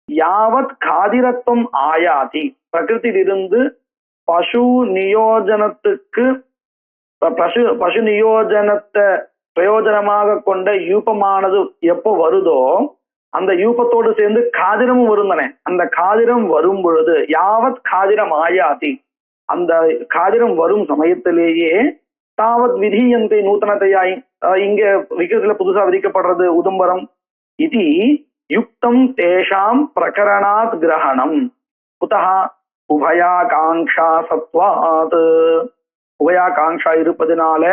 Speaker 2: யாவத் காதிரத்துவம் ஆயாதி. பிரகிருத்திலிருந்து பசு நியோஜனத்துக்கு பசு நியோஜனத்தை பிரயோஜனமாக கொண்ட யூபமானது எப்போ வருதோ அந்த யூபத்தோடு சேர்ந்து காதிரமும் வரும் தானே. அந்த காதிரம் வரும் பொழுது யாவத் காதிரம் ஆயாதி, அந்த காதிரம் வரும் சமயத்திலேயே தாவத் விதியந்தை நூத்தனத்தையாய் இங்க விகிருத்தில புதுசா விதிக்கப்படுறது உதும்பரம் இது யுக்தம் தேஷாம் பிரகரணாத் கிரகணம் குதஹ உபயாகாங்ஷா சத்வாத். உபயாகாங்ஷா இருப்பதனால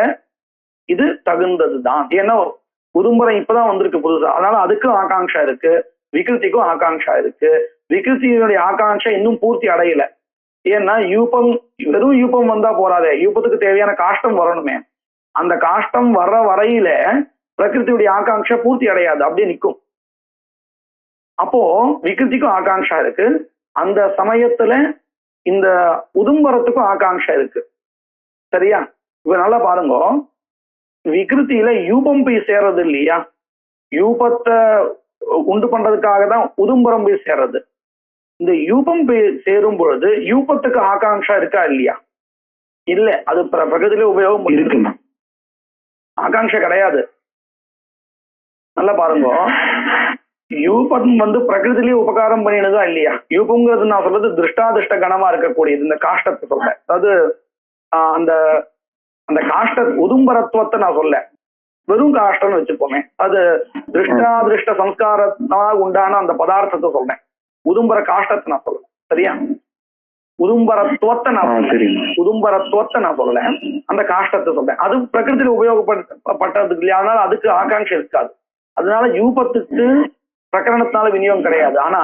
Speaker 2: இது தகுந்ததுதான். ஏன்னா உதும்பரம் இப்பதான் வந்திருக்கு புதுசா, அதனால அதுக்கும் ஆகாங்ஷா இருக்கு, விகிருத்திக்கும் ஆகாங்ஷா இருக்கு. விகிருத்தியினுடைய ஆகாங்ஷா இன்னும் பூர்த்தி அடையல. ஏன்னா யூபம் வெறும் யூபம் வந்தா போறாதே, யூபத்துக்கு தேவையான காஷ்டம் வரணுமே. அந்த காஷ்டம் வர்ற வரையில பிரகிருத்தியுடைய ஆகாங்ஷா பூர்த்தி அடையாது, அப்படியே நிற்கும். அப்போ விகிருத்திக்கும் ஆகாங்ஷா இருக்கு. அந்த சமயத்துல இந்த உதும்பரத்துக்கும் ஆகாங்ஷா இருக்கு. சரியா? இப்ப நல்லா பாருங்க, விகிருத்தியில யூபம் போய் சேர்றது இல்லையா? யூபத்தை உண்டு பண்றதுக்காக தான் உதும்பரம் போய் சேர்றது. இந்த யூபம் போய் சேரும் பொழுது யூபத்துக்கு ஆகாங்ஷா இருக்கா இல்லையா? இல்ல, அது பிரகிருதியில உபயோகம் இருக்குமா? ஆகாங்ஷா கிடையாது. நல்லா பாருங்க, யூபம் பிரகிருதிலேயே உபகாரம் பண்ணினதா இல்லையா? யூபம்ங்கிறது நான் சொல்றது திருஷ்டாதிஷ்ட கணமா இருக்கக்கூடியது. இந்த காஷ்டத்தை சொல்றேன். அதாவது அந்த அந்த காஷ்ட உதும்பரத்துவத்தை நான் சொல்ல, வெறும் காஷ்டம்னு வச்சுப்போமே. அது திருஷ்டாதிருஷ்ட சம்ஸ்காரத்தினால் உண்டான அந்த பதார்த்தத்தை சொல்றேன். உதும்பர காஷ்டத்தை நான் சொல்றேன். சரியா? உதும்பரத்துவத்தை நான் உதும்பரத்துவத்தை நான் சொல்லல, அந்த காஷ்டத்தை சொல்றேன். அது பிரகிருதியில உபயோகப்பட்டதுக்கு இல்லையா? அதனால அதுக்கு ஆகாங்ஷை இருக்காது. அதனால யூபத்துக்கு பிரகரணத்தினால விநியோகம் கிடையாது. ஆனா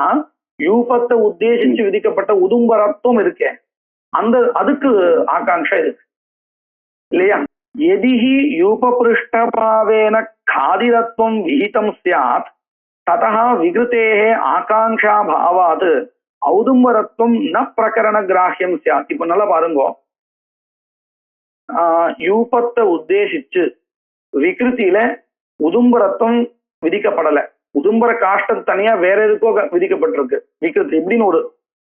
Speaker 2: யூபத்தை உத்தேசிச்சு விதிக்கப்பட்ட உதும்பரத்துவம் இருக்கே, அந்த அதுக்கு ஆகாங்ஷா இருக்கு இல்லையா? எதிஹி யூபபிருஷ்டபாவேன காதிரத்வம் விஹிதம் ஸ்யாத் ததஹ விகிருதேஹ ஆகாங்ஷா பாவாத் ஔதும்பரத்வம் ந பிரகரண கிராஹ்யம் ஸ்யாத். இப்ப நல்லா பாருங்க, யூபத்தை உத்தேசிச்சு விகிருத்தியில உதும்பரத்துவம் விதிக்கப்படல. உதும்பர காஷ்டம் தனியா வேற எதுக்கோ விதிக்கப்பட்டிருக்கு விகிருத்தி. இப்படின்னு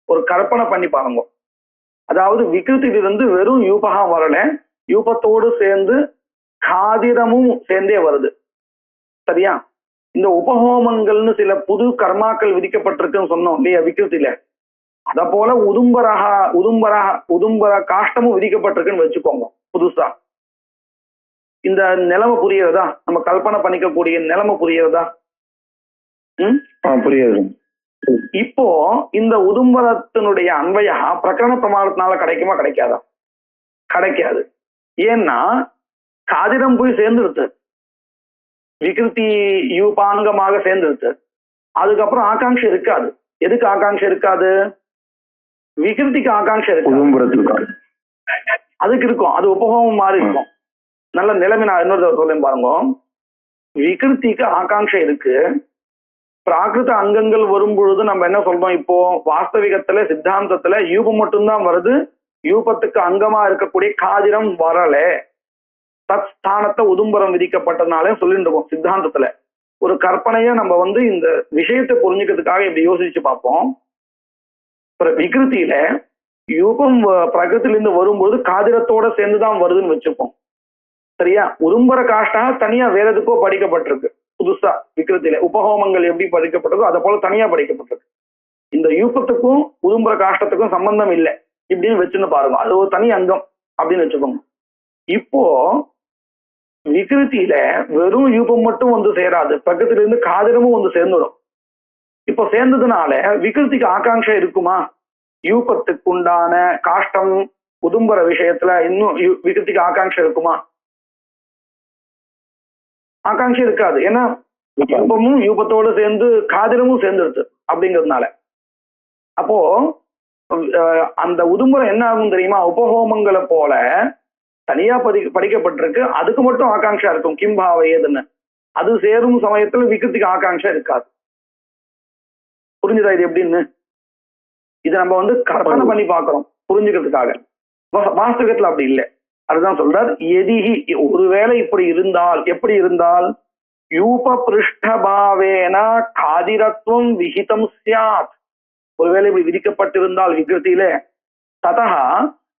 Speaker 2: ஒரு கற்பனை பண்ணி பாருங்க. அதாவது விகிருத்திலிருந்து வெறும் யூபகா வரல, யூபத்தோடு சேர்ந்து காதிரமும் சேர்ந்தே வருது. சரியா? இந்த உபஹோமங்கள்னு சில புது கர்மாக்கள் விதிக்கப்பட்டிருக்குன்னு சொன்னோம் இல்லையா விகிருத்தில? அத போல உதும்பர காஷ்டமும் விதிக்கப்பட்டிருக்குன்னு வச்சுக்கோங்க புதுசா. இந்த நிலைமை புரியுறதா? நம்ம கல்பனை பண்ணிக்கக்கூடிய நிலைமை புரியுறதா?
Speaker 3: புரியுது.
Speaker 2: இப்போ இந்த உதும்பரத்தினுடைய அன்வயா பிரகரண பிரமாணத்தினால கிடைக்குமா கிடைக்காதா? கிடைக்காது. ஏன்னா காதிரம் போய் சேர்ந்துருது, விகிருத்தி யூபாங்கமாக சேர்ந்துருது. அதுக்கப்புறம் ஆகாங்ஷை இருக்காது. எதுக்கு ஆகாங்ஷை இருக்காது? விகிருத்திக்கு ஆகாங்ஷை இருக்கு, அதுக்கு இருக்கும். அது உபகோமம் மாதிரி இருக்கும். நல்ல நிலைமை நான் இன்னொரு சொல்லேன் பாருங்க. விகிருத்திக்கு ஆகாங்ஷை இருக்கு. பிராகிருத அங்கங்கள் வரும் பொழுது நம்ம என்ன சொல்றோம்? இப்போ வாஸ்தவிகத்துல சித்தாந்தத்துல யூபம் மட்டும்தான் வருது, யூபத்துக்கு அங்கமா இருக்கக்கூடிய காதிரம் வரல. தத் ஸ்தானத்தை உதும்பரம் விதிக்கப்பட்டதுனாலே சொல்லிட்டு இருக்கோம் சித்தாந்தத்துல. ஒரு கற்பனையா நம்ம இந்த விஷயத்தை புரிஞ்சுக்கிறதுக்காக இப்படி யோசிச்சு பார்ப்போம். விகிருத்தியில யூபம் பிரகிருத்திலிருந்து வரும்போது காதிரத்தோட சேர்ந்துதான் வருதுன்னு வச்சுப்போம். சரியா? உரும்பர காஷ்டா தனியா வேற எதுக்கோ படிக்கப்பட்டிருக்கு. புதுசா விகிருத்தியில உபஹோமங்கள் எப்படி படிக்கப்பட்டதோ அதை போல தனியா படிக்கப்பட்டிருக்கு. இந்த யூபத்துக்கும் உரும்பர காஷ்டத்துக்கும் சம்பந்தம் இல்லை இப்படின்னு வச்சுன்னு பாருங்க. அது ஒரு தனி அங்கம் அப்படின்னு வச்சுக்கோங்க. இப்போ விகிருத்தியில வெறும் யூபம் மட்டும் சேராது, பக்கத்துல இருந்து காதிரமும் சேர்ந்துடும். இப்போ சேர்ந்ததுனால விகிருத்திக்கு ஆகாங்ஷை இருக்குமா? யூபத்துக்கு உண்டான காஷ்டம் உதும்பர விஷயத்துல இன்னும் விகிருத்திக்கு ஆகாங்ஷை இருக்குமா? ஆகாங்ஷை இருக்காது. ஏன்னா யூபமும் யூபத்தோடு சேர்ந்து காதிரமும் சேர்ந்துடுது அப்படிங்கிறதுனால. அப்போ அந்த உதும்பரம் என்ன ஆகும் தெரியுமா? உபஹோமங்களை போல தனியா படிக்கப்பட்டிருக்கு, அதுக்கு மட்டும் ஆகாங்ஷா இருக்கும். கிம்பாவை ஏதுன்னு அது சேரும் சமயத்துல விகிருத்திக்கு ஆகாங்ஷா இருக்காது. புரிஞ்சுதா இது எப்படின்னு? இதை நம்ம கற்பனை பண்ணி பார்க்கிறோம் புரிஞ்சுக்கிறதுக்காக. வாஸ்தவத்துல அப்படி இல்லை. அதுதான் சொல்றார். எதிகி ஒருவேளை இப்படி இருந்தால், எப்படி இருந்தால், யூப பிருஷ்டபாவேன காதிரத்துவம் விஹிதம் சியாத், ஒருவேளை இப்படி விதிக்கப்பட்டிருந்தால் விகிருத்தியிலே, ததா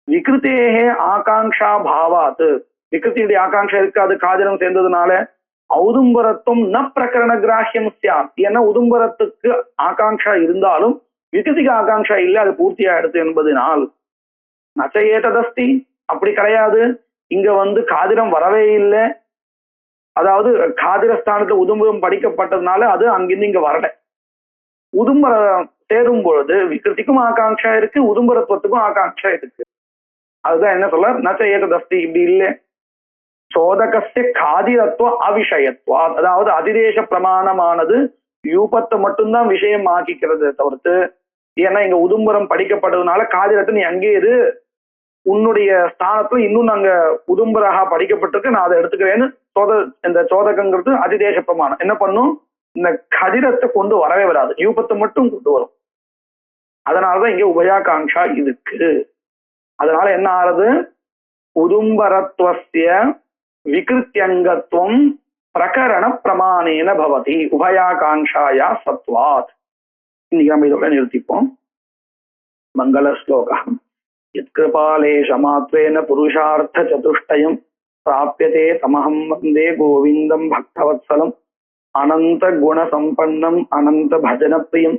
Speaker 2: விகிருத்தேகே ஆகாங்ஷா பாவாத், விகிருத்தியுடைய ஆகாங்ஷா இருக்காது காதிரம் சேர்ந்ததுனால, ஔதும்பரத்துவம் ந பிரகரண கிராஹ்யம் சியாத், ஏன்னா உதும்பரத்துக்கு ஆகாங்ஷா இருந்தாலும் விகிருத்திக்கு ஆகாங்ஷா இல்லை, அது பூர்த்தியா எடுத்து என்பதனால் நச்சையேதஸ்தி, அப்படி கிடையாது. இங்க காதிரம் வரவே இல்லை. அதாவது காதிரஸ்தானத்துல உதும்பரம் படிக்கப்பட்டதுனால அது அங்கிருந்து இங்க வரல. உதும்பரம் சேரும் பொழுது விகிருத்திக்கும் ஆகாங்ஷா இருக்கு, உதும்பரத்துவத்துக்கும் ஆகாங்ஷா இருக்கு. அதுதான் என்ன சொல்ல, நச்சையேதஸ்தி, இப்படி இல்லை. சோதகஸ்ய காதிரத்துவ அவிஷயத்துவா, அதாவது அதிதேச பிரமாணமானது யூபத்தை மட்டும்தான் விஷயம் ஆக்கிக்கிறது தவிர்த்து, ஏன்னா இங்க உதும்பரம் படிக்கப்பட்டதுனால காதிரத்தை நீ அங்கே இரு, உன்னுடைய ஸ்தானத்துல இன்னும் நாங்க உதும்பராக படிக்கப்பட்டிருக்கு, நான் அதை எடுத்துக்கிறேன்னு இந்த சோதகங்கிறது அதிதேச பிரமாணம் என்ன பண்ணும், இந்த கதிரத்தை கொண்டு வரவே வராது, யூபத்தை மட்டும் கொண்டு வரும். அதனாலதான் இங்க உபயாகாங்ஷா இருக்கு. அதனால என்ன ஆறுது, உதும்பரத்துவஸ்ய விகிருத்தியங்கத்துவம் பிரகரண பிரமாணேன பவதி உபயாகாங்ஷாயா சத்வாத். இன்னைக்கு நம்ம இதோட நிறுத்திப்போம். மங்கள ஸ்லோகம். யத்கிருபாலேஷ மாத்ரேன புருஷார்த்த சதுஷ்டயம் பிராப்யதே தமஹம் வந்தே கோவிந்தம் பக்தவத்சலம் அனந்த குண சம்பன்னம் அனந்த பஜன பிரியம்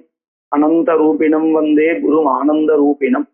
Speaker 2: அனந்த ரூபிணம் வந்தே குரு ஆனந்த ரூபிணம்.